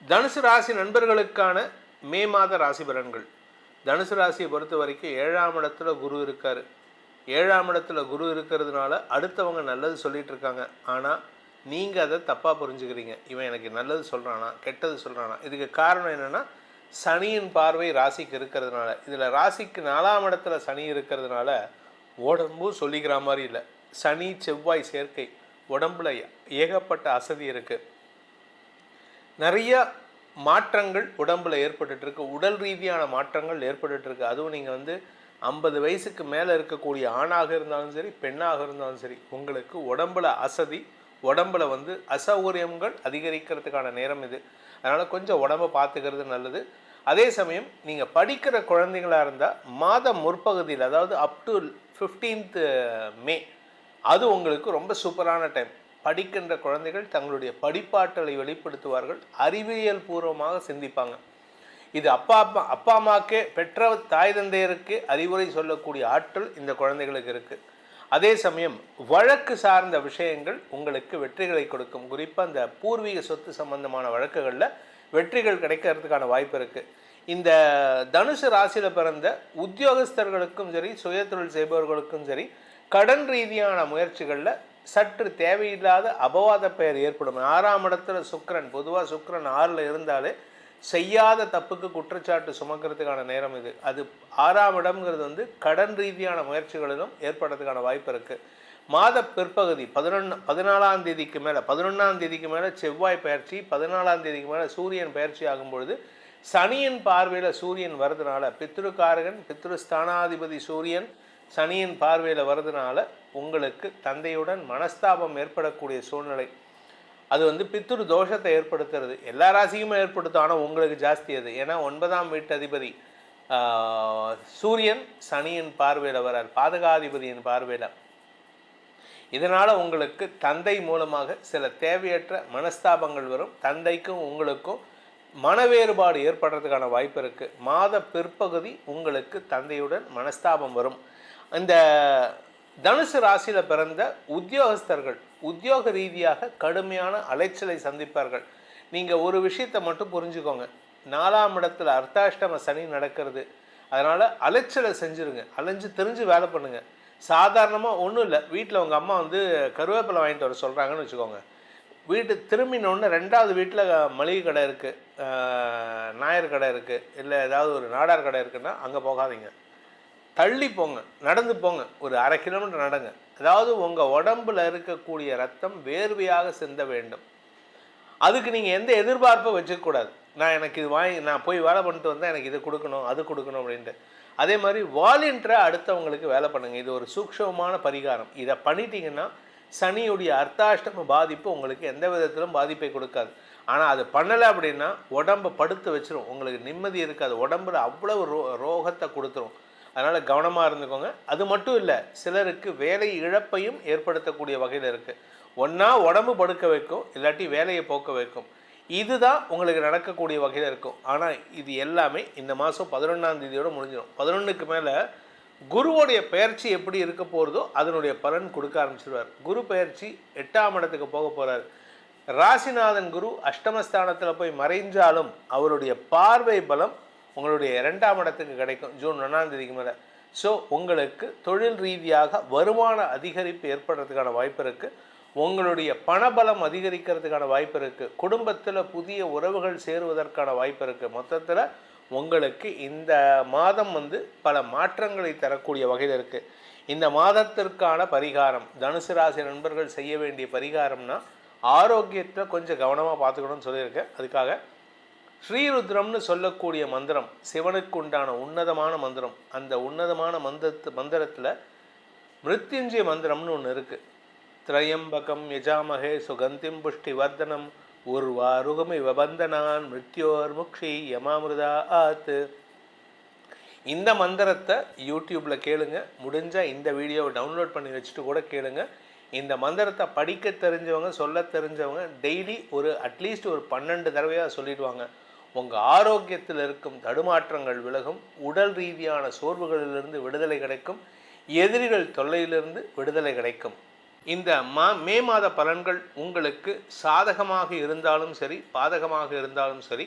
தனுசு ராசி நண்பர்களுக்கான மே மாத ராசி பலன்கள். தனுசு ராசியை பொறுத்த வரைக்கும் 7ஆம் இடத்துல குரு இருக்கார். 7ஆம் இடத்துல குரு இருக்கிறதுனால அடுத்தவங்க நல்லது சொல்லிகிட்டு இருக்காங்க. ஆனால் நீங்கள் அதை தப்பாக புரிஞ்சுக்கிறீங்க. இவன் எனக்கு நல்லது சொல்கிறானா கெட்டது சொல்கிறானா. இதுக்கு காரணம் என்னென்னா, சனியின் பார்வை ராசிக்கு இருக்கிறதுனால. இதில் ராசிக்கு 4ஆம் இடத்துல சனி இருக்கிறதுனால உடம்பும் சொல்லிக்கிற மாதிரி இல்லை. சனி செவ்வாய் சேர்க்கை, உடம்புல ஏகப்பட்ட அசதி இருக்குது. நிறைய மாற்றங்கள் உடம்பில் ஏற்பட்டுருக்கு. உடல் ரீதியான மாற்றங்கள் ஏற்பட்டுருக்கு. அதுவும் நீங்கள் 50 வயசுக்கு மேலே இருக்கக்கூடிய ஆணாக இருந்தாலும் சரி, பெண்ணாக இருந்தாலும் சரி, உங்களுக்கு உடம்பில் அசதி, உடம்பில் அசௌகரியங்கள் அதிகரிக்கிறதுக்கான நேரம் இது. அதனால் கொஞ்சம் உடம்பை பார்த்துக்கிறது நல்லது. அதே சமயம் நீங்கள் படிக்கிற குழந்தைங்களாக இருந்தால் மாதம் முற்பகுதியில், அதாவது அப் டு 15th மே, அது உங்களுக்கு ரொம்ப சூப்பரான டைம். படிக்கின்ற குழந்தைகள் தங்களுடைய படிப்பாற்றலை வெளிப்படுத்துவார்கள், அறிவியல் பூர்வமாக சிந்திப்பாங்க. இது அப்பா அம்மாக்கே, பெற்ற தாய் தந்தையருக்கு அறிவுரை சொல்லக்கூடிய ஆற்றல் இந்த குழந்தைகளுக்கு இருக்குது. அதே சமயம் வழக்கு சார்ந்த விஷயங்கள் உங்களுக்கு வெற்றிகளை கொடுக்கும். குறிப்பாக இந்த பூர்வீக சொத்து சம்பந்தமான வழக்குகளில் வெற்றிகள் கிடைக்கிறதுக்கான வாய்ப்பு இருக்குது. இந்த தனுசு ராசியில் பிறந்த உத்தியோகஸ்தர்களுக்கும் சரி, சுயதொழில் செய்பவர்களுக்கும் சரி, கடன் ரீதியான முயற்சிகளில் சற்று தேவையில்லாத அபவாத பெயர் ஏற்படும். 6ஆம் இடத்துல சுக்கிரன், பொதுவாக சுக்கிரன் 6ல் இருந்தாலே செய்யாத தப்புக்கு குற்றச்சாட்டு சுமக்கிறதுக்கான நேரம் இது. அது 6ஆம் இடம்ங்கிறது கடன் ரீதியான முயற்சிகளிலும் ஏற்படுறதுக்கான வாய்ப்பு இருக்குது. மாத பிற்பகுதி 14ஆம் தேதிக்கு மேலே, 11ஆம் தேதிக்கு மேலே செவ்வாய் பயிற்சி, 14ஆம் தேதிக்கு மேலே சூரியன் பயிற்சி ஆகும்பொழுது சனியின் பார்வையில் சூரியன் வருதுனால, பித்ருக்காரகன் பித்ருஸ்தானாதிபதி சூரியன் சனியின் பார்வையில் வருதுனால உங்களுக்கு தந்தையுடன் மனஸ்தாபம் ஏற்படக்கூடிய சூழ்நிலை. அது பித்ரு தோஷத்தை ஏற்படுத்துறது. எல்லா ராசிக்குமே ஏற்படுத்தும், ஆனால் உங்களுக்கு ஜாஸ்தி அது. ஏன்னா 9ஆம் வீட்டு அதிபதி சூரியன் சனியின் பார்வையில் வரார், பாதகாதிபதியின் பார்வையில். இதனால் உங்களுக்கு தந்தை மூலமாக சில தேவையற்ற மனஸ்தாபங்கள் வரும். தந்தைக்கும் உங்களுக்கும் மன வேறுபாடு ஏற்படுறதுக்கான வாய்ப்பு இருக்குது. மாத பிற்பகுதி உங்களுக்கு தந்தையுடன் மனஸ்தாபம் வரும். இந்த தனுசு ராசியில் பிறந்த உத்தியோகஸ்தர்கள் உத்தியோக ரீதியாக கடுமையான அலைச்சலை சந்திப்பார்கள். நீங்கள் ஒரு விஷயத்தை மட்டும் புரிஞ்சுக்கோங்க, 4ஆம் இடத்துல அர்த்தாஷ்டம சனி நடக்கிறது. அதனால் அலைச்சலை செஞ்சுருங்க, அலைஞ்சு தெரிஞ்சு வேலை பண்ணுங்கள். சாதாரணமாக ஒன்றும் இல்லை, வீட்டில் உங்கள் அம்மா கருவேப்பிலை வாங்கிட்டு வர சொல்கிறாங்கன்னு வச்சுக்கோங்க. வீட்டு திரும்பினோடனே 2வது வீட்டில் மளிகை கடை இருக்குது, நாயர் கடை இருக்குது, இல்லை ஏதாவது ஒரு நாடார் கடை இருக்குன்னா அங்கே போகாதீங்க, தள்ளி போங்க, நடந்து போங்க, ஒரு 1/2 கிலோமீட்டர் நடங்க. அதாவது உங்கள் உடம்பில் இருக்கக்கூடிய ரத்தம் வேர்வையாக சிந்த வேண்டும். அதுக்கு நீங்கள் எந்த எதிர்பார்ப்பும் வச்சுக்கூடாது. எனக்கு இது நான் போய் வேலை பண்ணிட்டு வந்தால் எனக்கு இது கொடுக்கணும், அது கொடுக்கணும் அப்படின்ட்டு. அதே மாதிரி வாலண்டியராக அடுத்தவங்களுக்கு வேலை பண்ணுங்கள். இது ஒரு சூக்ஷ்மமான பரிகாரம். இதை பண்ணிட்டீங்கன்னா சனியுடைய அர்த்தாஷ்டம பாதிப்பு உங்களுக்கு எந்த விதத்திலும் பாதிப்பை கொடுக்காது. ஆனால் அது பண்ணலை அப்படின்னா உடம்பை படுத்து வச்சிரும், உங்களுக்கு நிம்மதி இருக்காது, உடம்புல அவ்வளவு ரோகத்தை கொடுத்துரும். அதனால் கவனமாக இருந்துக்கோங்க. அது மட்டும் இல்லை, சிலருக்கு வேலை இழப்பையும் ஏற்படுத்தக்கூடிய வகையில் இருக்குது. ஒன்றா உடம்பு படுக்க வைக்கும், இல்லாட்டி வேலையை போக்க வைக்கும். இதுதான் உங்களுக்கு நடக்கக்கூடிய வகையில் இருக்கும். ஆனால் இது எல்லாமே இந்த மாதம் 11ஆம் தேதியோடு முடிஞ்சிடும். 11க்கு மேலே குருவோடைய பயிற்சி எப்படி இருக்க போகிறதோ அதனுடைய பலன் கொடுக்க ஆரம்பிச்சிடுவார். குரு பயிற்சி 8ஆம் இடத்துக்கு போக போகிறார். ராசிநாதன் குரு அஷ்டமஸ்தானத்தில் போய் மறைஞ்சாலும் அவருடைய பார்வை பலம் உங்களுடைய 2ஆம் இடத்துக்கு கிடைக்கும் ஜூன் 1ஆம் தேதிக்கு மேலே. ஸோ உங்களுக்கு தொழில் ரீதியாக வருமான அதிகரிப்பு ஏற்படுறதுக்கான வாய்ப்பு இருக்குது. உங்களுடைய பணபலம் அதிகரிக்கிறதுக்கான வாய்ப்பு இருக்குது. குடும்பத்தில் புதிய உறவுகள் சேருவதற்கான வாய்ப்பு இருக்குது. மொத்தத்தில் உங்களுக்கு இந்த மாதம் பல மாற்றங்களை தரக்கூடிய வகையில் இருக்குது. இந்த மாதத்திற்கான பரிகாரம், தனுசு ராசி நண்பர்கள் செய்ய வேண்டிய பரிகாரம்னா ஆரோக்கியத்தை கொஞ்சம் கவனமாக பார்த்துக்கணும்னு சொல்லியிருக்கேன். அதுக்காக ஸ்ரீருத்ரம்னு சொல்லக்கூடிய மந்திரம் சிவனுக்கு உண்டான உன்னதமான மந்திரம். அந்த உன்னதமான மந்திரத்தில் மிருத்யுஞ்சய மந்திரம்னு ஒன்று இருக்குது. திரையம்பகம் யஜாமகே சுகந்திம் புஷ்டி வர்தனம் உர்வாருகமி வபந்தனான் மிருத்யோர் முக்ஷி யமாமிருதா ஆத்து. இந்த மந்திரத்தை யூடியூப்பில் கேளுங்க. முடிஞ்சால் இந்த வீடியோவை டவுன்லோட் பண்ணி வச்சுட்டு கூட கேளுங்க. இந்த மந்திரத்தை படிக்க தெரிஞ்சவங்க, சொல்ல தெரிஞ்சவங்க டெய்லி அட்லீஸ்ட் ஒரு 12 தடவையாக சொல்லிடுவாங்க. உங்கள் ஆரோக்கியத்தில் இருக்கும் தடுமாற்றங்கள் விலகும், உடல் ரீதியான சோர்வுகளிலிருந்து விடுதலை கிடைக்கும், எதிரிகள் தொல்லையிலிருந்து விடுதலை கிடைக்கும். இந்த மே மாத பலன்கள் உங்களுக்கு சாதகமாக இருந்தாலும் சரி, பாதகமாக இருந்தாலும் சரி,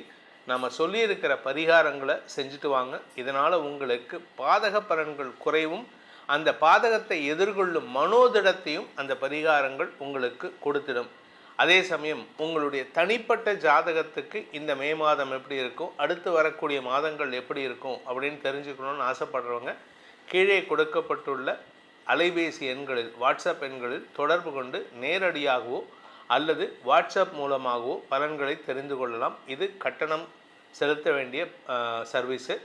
நம்ம சொல்லியிருக்கிற பரிகாரங்களை செஞ்சுட்டு வாங்க. இதனால் உங்களுக்கு பாதக பலன்கள் குறைவும், அந்த பாதகத்தை எதிர்கொள்ளும் மனோதிடத்தையும் அந்த பரிகாரங்கள் உங்களுக்கு கொடுத்திடும். அதே சமயம் உங்களுடைய தனிப்பட்ட ஜாதகத்துக்கு இந்த மே மாதம் எப்படி இருக்கும், அடுத்து வரக்கூடிய மாதங்கள் எப்படி இருக்கும் அப்படின்னு தெரிஞ்சுக்கணும்னு ஆசைப்படுறவங்க கீழே கொடுக்கப்பட்டுள்ள அலைபேசி எண்களில், வாட்ஸ்அப் எண்களில் தொடர்பு கொண்டு நேரடியாகவோ அல்லது வாட்ஸ்அப் மூலமாகவோ பலன்களை தெரிந்து கொள்ளலாம். இது கட்டணம் செலுத்த வேண்டிய சர்வீஸு.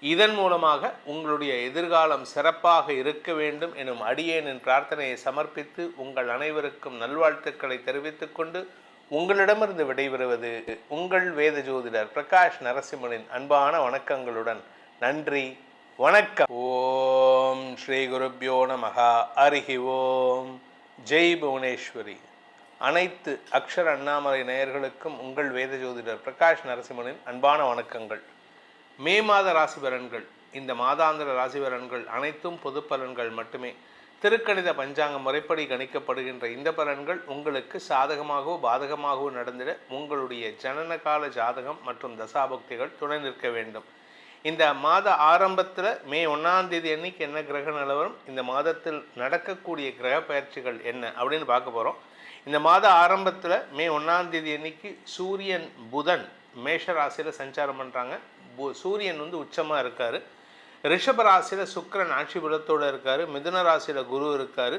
இதன் மூலமாக உங்களுடைய எதிர்காலம் சிறப்பாக இருக்க வேண்டும் எனும் அடியேனின் பிரார்த்தனையை சமர்ப்பித்து உங்கள் அனைவருக்கும் நல்வாழ்த்துக்களை தெரிவித்துக் கொண்டு உங்களிடமிருந்து விடைபெறுவது உங்கள் வேத ஜோதிடர் பிரகாஷ் நரசிம்மனின் அன்பான வணக்கங்களுடன். நன்றி, வணக்கம். ஓம் ஸ்ரீ குருப்யோ நமஹ. ஹரி ஓம். ஜெய் புவனேஸ்வரி. அனைத்து அக்ஷர அண்ணாமலை நேயர்களுக்கும் உங்கள் வேத ஜோதிடர் பிரகாஷ் நரசிம்மனின் அன்பான வணக்கங்கள். மே மாத ராசி பலன்கள். இந்த மாதாந்திர ராசி பலன்கள் அனைத்தும் பொது பலன்கள் மட்டுமே. திருக்கணித பஞ்சாங்க முறைப்படி கணிக்கப்படுகின்ற இந்த பலன்கள் உங்களுக்கு சாதகமாகவோ பாதகமாகவோ நடந்திட உங்களுடைய ஜனனகால ஜாதகம் மற்றும் தசாபக்திகள் துணை நிற்க வேண்டும். இந்த மாத ஆரம்பத்தில் மே 1ஆம் தேதி அன்னைக்கு என்ன கிரக நிலவரம், இந்த மாதத்தில் நடக்கக்கூடிய கிரக பயிற்சிகள் என்ன அப்படின்னு பார்க்க போகிறோம். இந்த மாத ஆரம்பத்தில் மே 1ஆம் தேதி அன்னைக்கு சூரியன் புதன் மேஷ ராசியில் சஞ்சாரம் பண்ணுறாங்க. சூரியன் உச்சமாக இருக்கார். ரிஷப ராசியில் சுக்கிரன் ஆட்சி பலத்தோடு இருக்கார். மிதுன ராசியில் குரு இருக்கார்.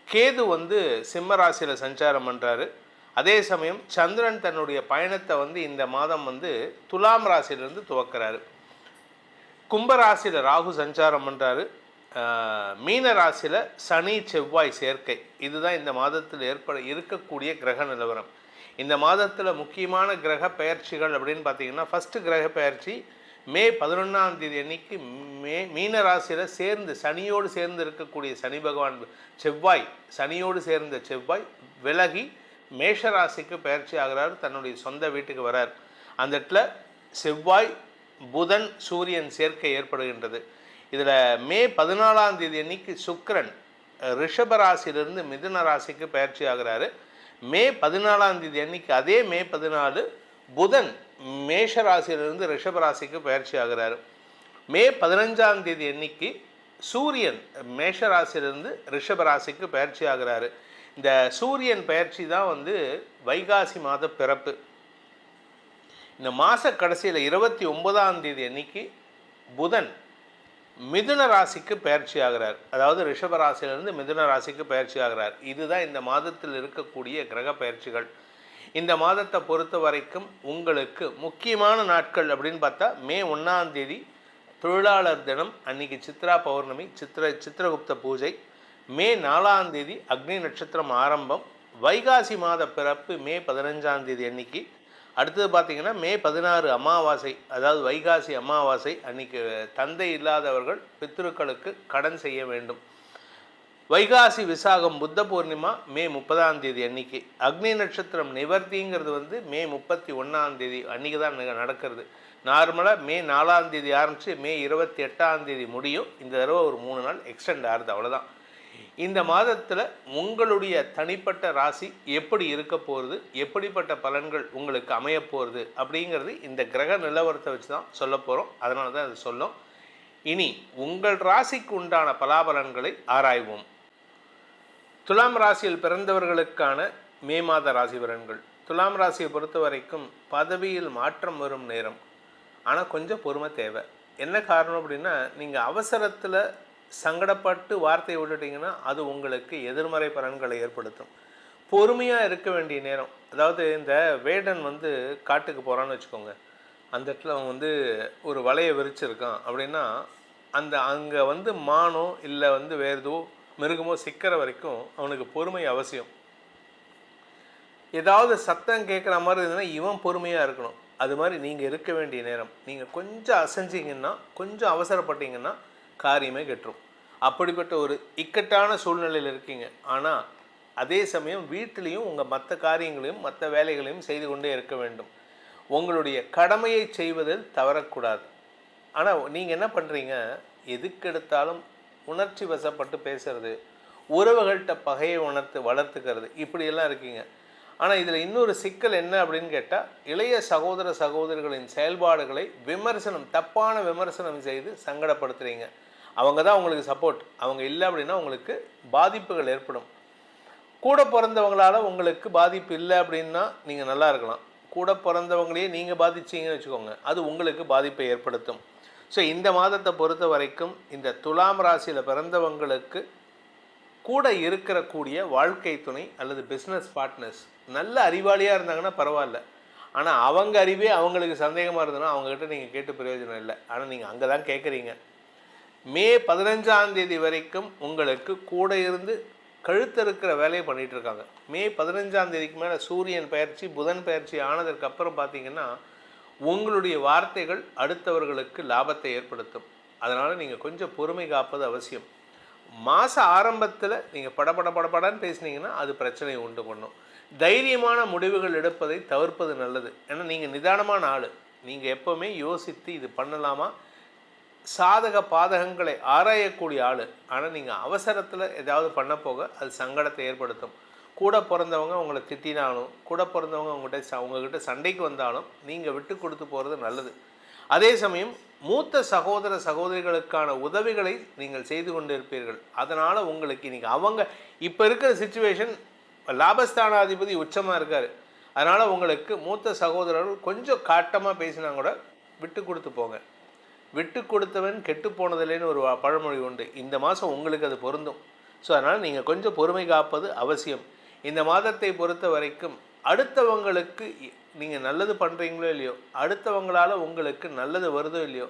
கேது சிம்ம ராசியில் சஞ்சாரம் பண்ணுறாரு. அதே சமயம் சந்திரன் தன்னுடைய பயணத்தை இந்த மாதம் துலாம் ராசியிலிருந்து துவக்கிறாரு. கும்பராசியில் ராகு சஞ்சாரம் பண்ணுறாரு. மீன ராசியில் சனி செவ்வாய் சேர்க்கை. இதுதான் இந்த மாதத்தில் இருக்கக்கூடிய கிரக நிலவரம். இந்த மாதத்தில் முக்கியமான கிரக பெயர்ச்சிகள் அப்படின்னு பார்த்தீங்கன்னா, ஃபஸ்ட்டு கிரக பெயர்ச்சி மே 11ஆம் தேதி அன்னைக்கு மீன ராசியில் சனியோடு சேர்ந்து இருக்கக்கூடிய சனி பகவான் சனியோடு சேர்ந்த செவ்வாய் விலகி மேஷ ராசிக்கு பெயர்ச்சி ஆகிறார். தன்னுடைய சொந்த வீட்டுக்கு வரார். அந்த இடத்துல செவ்வாய் புதன் சூரியன் சேர்க்கை ஏற்படுகின்றது. இதில் மே 14ஆம் தேதி அன்னைக்கு சுக்கிரன் ரிஷப ராசியிலிருந்து மிதுன ராசிக்கு பயிற்சி ஆகிறாரு. மே 14ஆம் தேதி அன்னைக்கு அதே மே 14 புதன் மேஷ ராசியிலிருந்து ரிஷப ராசிக்கு பயிற்சி ஆகிறாரு. மே 15ஆம் தேதி அன்னைக்கு சூரியன் மேஷ ராசியிலிருந்து ரிஷப ராசிக்கு பயிற்சி ஆகிறாரு. இந்த சூரியன் பயிற்சி தான் வைகாசி மாத பிறப்பு. இந்த மாத கடைசியில் 29ஆம் தேதி அன்னைக்கு புதன் மிதுன ராசிக்கு பயிற்சி ஆகிறார். அதாவது ரிஷப ராசியிலிருந்து மிதுன ராசிக்கு பயிற்சி ஆகிறார். இதுதான் இந்த மாதத்தில் இருக்கக்கூடிய கிரக பயிற்சிகள். இந்த மாதத்தை பொறுத்த வரைக்கும் உங்களுக்கு முக்கியமான நாட்கள் அப்படின்னு பார்த்தா, மே 1ஆம் தேதி தொழிலாளர் தினம், அன்னைக்கு சித்ரா பௌர்ணமி, சித்திரகுப்த பூஜை. மே 4ஆம் தேதி அக்னி நட்சத்திரம் ஆரம்பம். வைகாசி மாத பிறப்பு மே 15ஆம் தேதி அன்னைக்கு. அடுத்தது பார்த்திங்கன்னா மே 16 அமாவாசை, அதாவது வைகாசி அமாவாசை. அன்றைக்கி தந்தை இல்லாதவர்கள் பித்ருக்களுக்கு கடன் செய்ய வேண்டும். வைகாசி விசாகம் புத்த பூர்ணிமா மே 30ஆம் தேதி அன்னைக்கு. அக்னி நட்சத்திரம் நிவர்த்திங்கிறது மே 31ஆம் தேதி அன்றைக்கி தான் நடக்கிறது. நார்மலாக மே 4ஆம் தேதி ஆரம்பித்து மே 28ஆம் தேதி முடியும். இந்த தடவை ஒரு 3 நாள் எக்ஸ்டெண்ட் ஆகுது, அவ்வளோதான். இந்த மாதத்தில் உங்களுடைய தனிப்பட்ட ராசி எப்படி இருக்க போகிறது, எப்படிப்பட்ட பலன்கள் உங்களுக்கு அமைய போகிறது அப்படிங்கிறது இந்த கிரக நிலவரத்தை வச்சு தான் சொல்ல போகிறோம். அதனால தான் அது சொல்லும். இனி உங்கள் ராசிக்கு உண்டான பலாபலன்களை ஆராய்வோம். துலாம் ராசியில் பிறந்தவர்களுக்கான மே மாத ராசி பலன்கள். துலாம் ராசியை பொறுத்த வரைக்கும் பதவியில் மாற்றம் வரும் நேரம். ஆனால் கொஞ்சம் பொறுமை தேவை. என்ன காரணம் அப்படின்னா, நீங்கள் அவசரத்தில் சங்கடப்பட்டு வார்த்தையை விட்டுட்டிங்கன்னா அது உங்களுக்கு எதிர்மறை பலன்களை ஏற்படுத்தும். பொறுமையாக இருக்க வேண்டிய நேரம். அதாவது இந்த வேடன் காட்டுக்கு போகிறான்னு வச்சுக்கோங்க. அந்த இடத்துல அவன் ஒரு வலையை விரிச்சிருக்கான் அப்படின்னா, அங்கே மானோ இல்லை வேறு ஏதோ மிருகமோ சிக்கிற வரைக்கும் அவனுக்கு பொறுமை அவசியம். ஏதாவது சத்தம் கேட்குற மாதிரி இருந்ததுன்னா இவன் பொறுமையாக இருக்கணும். அது மாதிரி நீங்கள் இருக்க வேண்டிய நேரம். நீங்கள் கொஞ்சம் அசைஞ்சிங்கன்னா, கொஞ்சம் அவசரப்பட்டீங்கன்னா காரியமே கெட்டுரும். அப்படிப்பட்ட ஒரு இக்கட்டான சூழ்நிலையில் இருக்கீங்க. ஆனால் அதே சமயம் வீட்டிலையும் உங்கள் மற்ற காரியங்களையும் மற்ற வேலைகளையும் செய்து கொண்டே இருக்க வேண்டும். உங்களுடைய கடமையை செய்வதில் தவறக்கூடாது. ஆனால் நீங்கள் என்ன பண்ணுறீங்க, எதுக்கெடுத்தாலும் உணர்ச்சி வசப்பட்டு பேசுறது, உறவுகள்கிட்ட பகையை வளர்த்துக்கிறது, இப்படியெல்லாம் இருக்கீங்க. ஆனால் இதில் இன்னொரு சிக்கல் என்ன அப்படின்னு கேட்டால், இளைய சகோதர சகோதரிகளின் செயல்பாடுகளை தப்பான விமர்சனம் செய்து சங்கடப்படுத்துகிறீங்க. அவங்க தான் உங்களுக்கு சப்போர்ட். அவங்க இல்லை அப்படின்னா உங்களுக்கு பாதிப்புகள் ஏற்படும். கூட பிறந்தவங்களால் உங்களுக்கு பாதிப்பு இல்லை அப்படின்னா நீங்கள் நல்லா இருக்கலாம். கூட பிறந்தவங்களையே நீங்கள் பாதிச்சிங்கன்னு வச்சுக்கோங்க, அது உங்களுக்கு பாதிப்பை ஏற்படுத்தும். ஸோ இந்த மாதத்தை பொறுத்த வரைக்கும் இந்த துலாம் ராசியில் பிறந்தவங்களுக்கு கூட இருக்கக்கூடிய வாழ்க்கை துணை அல்லது பிஸ்னஸ் பார்ட்னர்ஸ் நல்ல அறிவாளியாக இருந்தாங்கன்னா பரவாயில்ல. ஆனால் அவங்க அறிவே அவங்களுக்கு சந்தேகமாக இருந்ததுன்னா அவங்ககிட்ட நீங்கள் கேட்டு பிரயோஜனம் இல்லை. ஆனால் நீங்கள் அங்கே தான் கேட்குறீங்க. மே 15ஆம் தேதி வரைக்கும் உங்களுக்கு கூட இருந்து கழுத்தறுக்கிற வேலையை பண்ணிகிட்டு இருக்காங்க. மே 15ஆம் தேதிக்கு மேலே சூரியன் பயிற்சி புதன் பயிற்சி ஆனதற்கு அப்புறம் பார்த்திங்கன்னா உங்களுடைய வார்த்தைகள் அடுத்தவர்களுக்கு லாபத்தை ஏற்படுத்தும். அதனால் நீங்கள் கொஞ்சம் பொறுமை காப்பது அவசியம். மாத ஆரம்பத்தில் நீங்கள் படபடன்னு பேசுனீங்கன்னா அது பிரச்சனையை உண்டு பண்ணும். தைரியமான முடிவுகள் எடுப்பதை தவிர்ப்பது நல்லது. ஏன்னா நீங்கள் நிதானமான ஆள். நீங்கள் எப்போவுமே யோசித்து இது பண்ணலாமா, சாதக பாதகங்களை ஆராயக்கூடிய ஆள். ஆனால் நீங்கள் அவசரத்தில் ஏதாவது பண்ண போக அது சங்கடத்தை ஏற்படுத்தும். கூட பிறந்தவங்க உங்களை திட்டினாலும், கூட பிறந்தவங்க உங்ககிட்ட சண்டைக்கு வந்தாலும் நீங்கள் விட்டு கொடுத்து போகிறது நல்லது. அதே சமயம் மூத்த சகோதர சகோதரிகளுக்கான உதவிகளை நீங்கள் செய்து கொண்டு இருப்பீர்கள். அதனால் உங்களுக்கு இன்றைக்கி அவங்க இப்போ இருக்கிற சிச்சுவேஷன், லாபஸ்தானாதிபதி உச்சமாக இருக்கார். அதனால் உங்களுக்கு மூத்த சகோதரர்கள் கொஞ்சம் காட்டமாக பேசினா கூட விட்டு கொடுத்து போங்க. விட்டு கொடுத்தவன் கெட்டு போனதில்லைன்னு ஒரு பழமொழி உண்டு. இந்த மாதம் உங்களுக்கு அது பொருந்தும். ஸோ அதனால் நீங்கள் கொஞ்சம் பொறுமை காப்பது அவசியம். இந்த மாதத்தை பொறுத்த வரைக்கும் அடுத்தவங்களுக்கு நீங்கள் நல்லது பண்ணுறீங்களோ இல்லையோ, அடுத்தவங்களால் உங்களுக்கு நல்லது வருதோ இல்லையோ,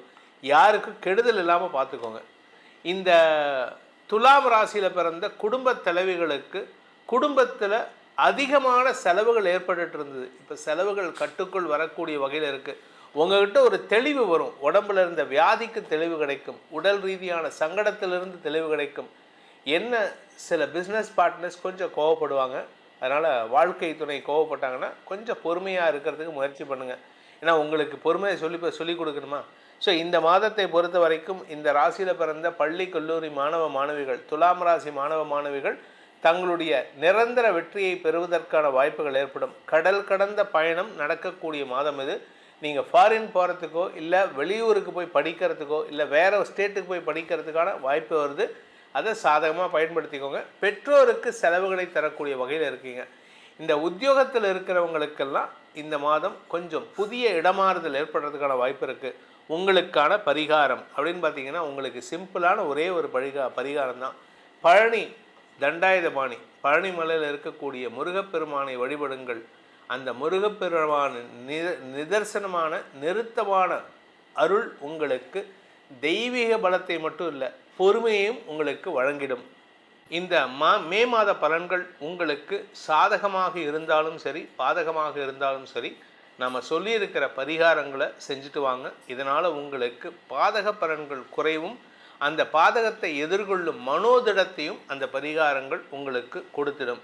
யாருக்கும் கெடுதல் இல்லாமல் பார்த்துக்கோங்க. இந்த துலாம் ராசியில் பிறந்த குடும்ப தலைவிகளுக்கு குடும்பத்தில் அதிகமான செலவுகள் ஏற்பட்டு இருந்தது. இப்போ செலவுகள் கட்டுக்குள் வரக்கூடிய வகையில் இருக்குது. உங்கள்கிட்ட ஒரு தெளிவு வரும். உடம்புல இருந்த வியாதிக்கு தெளிவு கிடைக்கும். உடல் ரீதியான சங்கடத்திலிருந்து தெளிவு கிடைக்கும். என்ன சில பிஸ்னஸ் பார்ட்னர்ஸ் கொஞ்சம் கோவப்படுவாங்க. அதனால் வாழ்க்கை துணை கோவப்பட்டாங்கன்னா கொஞ்சம் பொறுமையாக இருக்கிறதுக்கு முயற்சி பண்ணுங்கள். ஏன்னா உங்களுக்கு பொறுமையை சொல்லி கொடுக்கணுமா. ஸோ இந்த மாதத்தை பொறுத்த வரைக்கும் இந்த ராசியில் பிறந்த பள்ளி கல்லூரி மாணவ மாணவிகள், துலாம் ராசி மாணவ மாணவிகள் தங்களுடைய நிரந்தர வெற்றியை பெறுவதற்கான வாய்ப்புகள் ஏற்படும். கடல் கடந்த பயணம் நடக்கக்கூடிய மாதம் இது. நீங்கள் ஃபாரின் போகிறதுக்கோ இல்லை வெளியூருக்கு போய் படிக்கிறதுக்கோ இல்லை வேறு ஸ்டேட்டுக்கு போய் படிக்கிறதுக்கான வாய்ப்பு வருது. அதை சாதகமாக பயன்படுத்திக்கோங்க. பெற்றோருக்கு செலவுகளை தரக்கூடிய வகையில் இருக்கீங்க. இந்த உத்தியோகத்தில் இருக்கிறவங்களுக்கெல்லாம் இந்த மாதம் கொஞ்சம் புதிய இடமாறுதல் ஏற்படுறதுக்கான வாய்ப்பு இருக்குது. உங்களுக்கான பரிகாரம் அப்படின்னு பார்த்தீங்கன்னா உங்களுக்கு சிம்பிளான ஒரே ஒரு பரிகாரம் தான். பழனி தண்டாயுதபாணி, பழனி மலையில் இருக்கக்கூடிய முருகப்பெருமானை வழிபடுங்கள். அந்த முருகப்பெருமான நிதர்சனமான நிறுத்தமான அருள் உங்களுக்கு தெய்வீக பலத்தை மட்டும் இல்லை, பொறுமையையும் உங்களுக்கு வழங்கிடும். இந்த மே மாத பலன்கள் உங்களுக்கு சாதகமாக இருந்தாலும் சரி, பாதகமாக இருந்தாலும் சரி, நம்ம சொல்லியிருக்கிற பரிகாரங்களை செஞ்சுட்டு வாங்க. இதனால் உங்களுக்கு பாதக பலன்கள் குறைவும், அந்த பாதகத்தை எதிர்கொள்ளும் மனோதிடத்தையும் அந்த பரிகாரங்கள் உங்களுக்கு கொடுத்திடும்.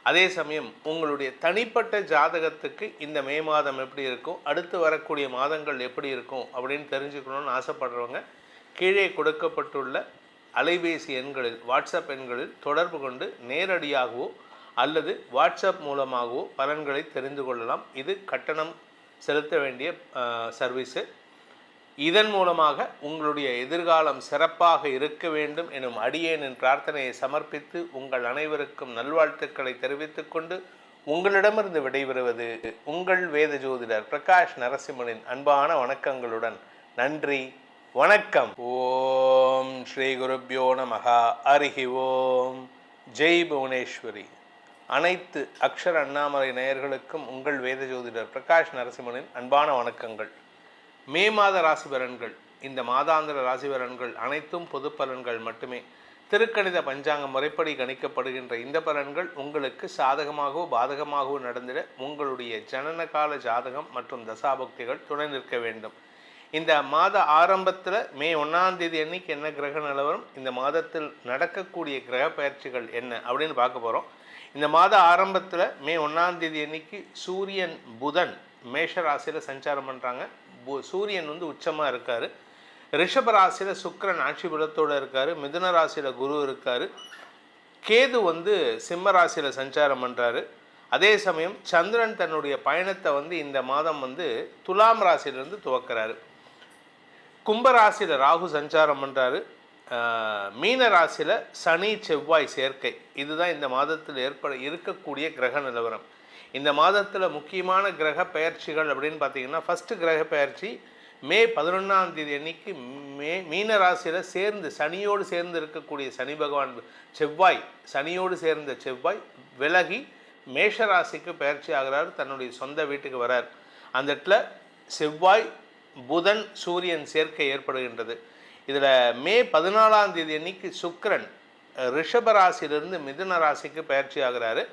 அதே சமயம் உங்களுடைய தனிப்பட்ட ஜாதகத்துக்கு இந்த மே மாதம் எப்படி இருக்கும், அடுத்து வரக்கூடிய மாதங்கள் எப்படி இருக்கும் அப்படின்னு தெரிஞ்சுக்கணும்னு ஆசைப்படுறவங்க கீழே கொடுக்கப்பட்டுள்ள அலைபேசி எண்களில், வாட்ஸ்அப் எண்களில் தொடர்பு கொண்டு நேரடியாகவோ அல்லது வாட்ஸ்அப் மூலமாகவோ பலன்களை தெரிந்து கொள்ளலாம். இது கட்டணம் செலுத்த வேண்டிய சர்வீஸு. இதன் மூலமாக உங்களுடைய எதிர்காலம் சிறப்பாக இருக்க வேண்டும் எனும் அடியேனின் பிரார்த்தனையை சமர்ப்பித்து உங்கள் அனைவருக்கும் நல்வாழ்த்துக்களை தெரிவித்துக் கொண்டு உங்களிடமிருந்து விடைபெறுவது உங்கள் வேத ஜோதிடர் பிரகாஷ் நரசிம்மனின் அன்பான வணக்கங்களுடன். நன்றி, வணக்கம். ஓம் ஸ்ரீ குருப்யோ நமஹ. ஹரிஹி ஓம். ஜெய் புவனேஸ்வரி. அனைத்து அக்ஷர அண்ணாமலை நேயர்களுக்கும் உங்கள் வேத ஜோதிடர் பிரகாஷ் நரசிம்மனின் அன்பான வணக்கங்கள். மே மாத ராசி பலன்கள், இந்த மாதாந்திர ராசி பலன்கள் அனைத்தும் பொது பலன்கள் மட்டுமே. திருக்கணித பஞ்சாங்க முறைப்படி கணிக்கப்படுகின்ற இந்த பலன்கள் உங்களுக்கு சாதகமாகவோ பாதகமாகவோ நடந்திட உங்களுடைய ஜனனகால ஜாதகம் மற்றும் தசாபக்திகள் துணை நிற்க வேண்டும். இந்த மாத ஆரம்பத்தில் மே 1ஆம் தேதி அன்னைக்கு என்ன கிரக நிலவரம், இந்த மாதத்தில் நடக்கக்கூடிய கிரக பயிற்சிகள் என்ன அப்படின்னு பார்க்க போகிறோம். இந்த மாத ஆரம்பத்தில் மே 1ஆம் தேதி அன்னைக்கு சூரியன் புதன் மேஷ ராசியில் சஞ்சாரம் பண்ணுறாங்க. சூரியன் உச்சமாக இருக்கார். ரிஷப ராசியில் சுக்கிரன் ஆட்சி பலத்தோடு இருக்கார். மிதுன ராசியில் குரு இருக்கார். கேது சிம்ம ராசியில் சஞ்சாரம் பண்ணுறாரு. அதே சமயம் சந்திரன் தன்னுடைய பயணத்தை இந்த மாதம் துலாம் ராசியிலிருந்து துவக்கிறாரு. கும்பராசியில் ராகு சஞ்சாரம் பண்ணுறாரு. மீன ராசியில் சனி செவ்வாய் சேர்க்கை. இதுதான் இந்த மாதத்தில் இருக்கக்கூடிய கிரக நிலவரம். இந்த மாதத்தில் முக்கியமான கிரக பெயர்ச்சிகள் அப்படின்னு பார்த்தீங்கன்னா, ஃபஸ்ட்டு கிரக பெயர்ச்சி மே 11ஆம் தேதி அன்னைக்கு மீன ராசியில் சனியோடு சேர்ந்து இருக்கக்கூடிய சனி பகவான் செவ்வாய், சனியோடு சேர்ந்த செவ்வாய் விலகி மேஷ ராசிக்கு பெயர்ச்சி ஆகிறார். தன்னுடைய சொந்த வீட்டுக்கு வரார். அந்த இடத்துல செவ்வாய் புதன் சூரியன் சேர்க்கை ஏற்படுகின்றது. இதில் மே 14ஆம் தேதி அன்னைக்கு சுக்கிரன் ரிஷப ராசியிலிருந்து மிதுன ராசிக்கு பெயர்ச்சி ஆகிறாரு.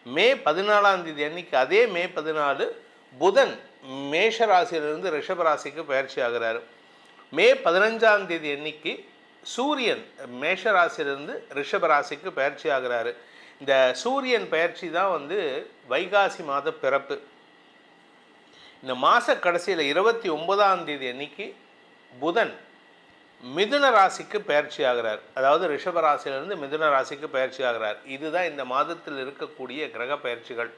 மே 14ஆம் தேதி அன்னைக்கு, அதே மே 14 புதன் மேஷ ராசியிலிருந்து ரிஷப ராசிக்கு பயிற்சி ஆகிறாரு. மே 15ஆம் தேதி அன்னைக்கு சூரியன் மேஷ ராசியிலிருந்து ரிஷப ராசிக்கு பயிற்சி ஆகிறாரு. இந்த சூரியன் பயிற்சி தான் வந்து வைகாசி மாத பிறப்பு. இந்த மாத கடைசியில் 29ஆம் தேதி அன்னைக்கு புதன் மிதுன ராசிக்கு பயிற்சி ஆகிறார். அதாவது ரிஷப ராசியிலிருந்து மிதுன ராசிக்கு பயிற்சி ஆகிறார். இதுதான் இந்த மாதத்தில் இருக்கக்கூடிய கிரக பயிற்சிகள்.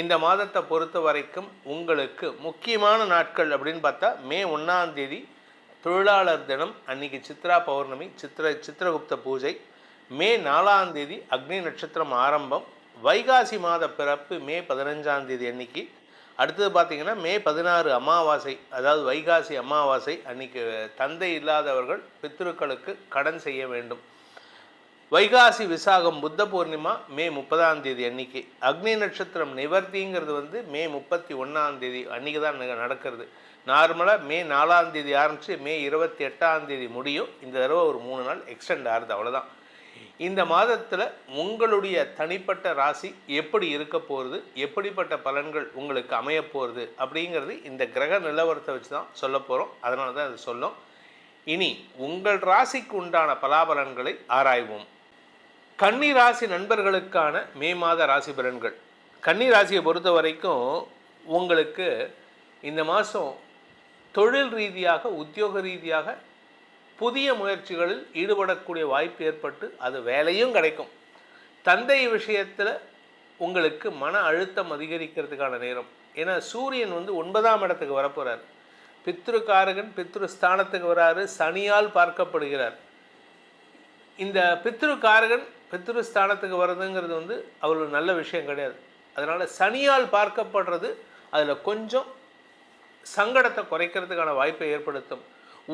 இந்த மாதத்தை பொறுத்த வரைக்கும் உங்களுக்கு முக்கியமான நாட்கள் அப்படின்னு பார்த்தா மே 1ஆம் தேதி தொழிலாளர் தினம், அன்னைக்கு சித்ரா பௌர்ணமி, சித்திரகுப்த பூஜை. மே 4ஆம் தேதி அக்னி நட்சத்திரம் ஆரம்பம். வைகாசி மாத பிறப்பு மே 15ஆம் தேதி அன்னைக்கு. அடுத்தது பார்த்திங்கன்னா மே 16 அமாவாசை, அதாவது வைகாசி அமாவாசை அன்னைக்கு தந்தை இல்லாதவர்கள் பித்ருக்களுக்கு கடன் செய்ய வேண்டும். வைகாசி விசாகம் புத்த பூர்ணிமா மே 30ஆம் தேதி அன்னைக்கு. அக்னி நட்சத்திரம் நிவர்த்திங்கிறது வந்து மே 31ஆம் தேதி அன்றைக்கி தான் நடக்கிறது. நார்மலாக மே 4ஆம் தேதி ஆரம்பித்து மே 28ஆம் தேதி முடியும். இந்த தடவை ஒரு 3 நாள் எக்ஸ்டெண்ட் ஆகுது, அவ்வளோதான். இந்த மாதத்தில் உங்களுடைய தனிப்பட்ட ராசி எப்படி இருக்க போகிறது, எப்படிப்பட்ட பலன்கள் உங்களுக்கு அமைய போகிறது அப்படிங்கிறது இந்த கிரக நிலவரத்தை வச்சு தான் சொல்ல போகிறோம். அதனால தான் அது சொல்லும். இனி உங்கள் ராசிக்கு உண்டான பலாபலன்களை ஆராய்வோம். கன்னி ராசி நண்பர்களுக்கான மே மாத ராசி பலன்கள். கன்னி ராசியை பொறுத்த வரைக்கும் உங்களுக்கு இந்த மாதம் தொழில் ரீதியாக, உத்தியோக ரீதியாக புதிய முயற்சிகளில் ஈடுபடக்கூடிய வாய்ப்பு ஏற்பட்டு அது வேலையும் கிடைக்கும். தந்தை விஷயத்தில் உங்களுக்கு மன அழுத்தம் அதிகரிக்கிறதுக்கான நேரம். ஏன்னா சூரியன் வந்து 9ஆம் இடத்துக்கு வரப்போகிறார். பித்ருக்காரகன் பித்ருஸ்தானத்துக்கு வராரு, சனியால் பார்க்கப்படுகிறார். இந்த பித்ருக்காரகன் பித்ருஸ்தானத்துக்கு வர்றதுங்கிறது வந்து அவ்வளோ நல்ல விஷயம் கிடையாது. அதனால் சனியால் பார்க்கப்படுறது அதில் கொஞ்சம் சங்கடத்தை குறைக்கிறதுக்கான வாய்ப்பை ஏற்படுத்தும்.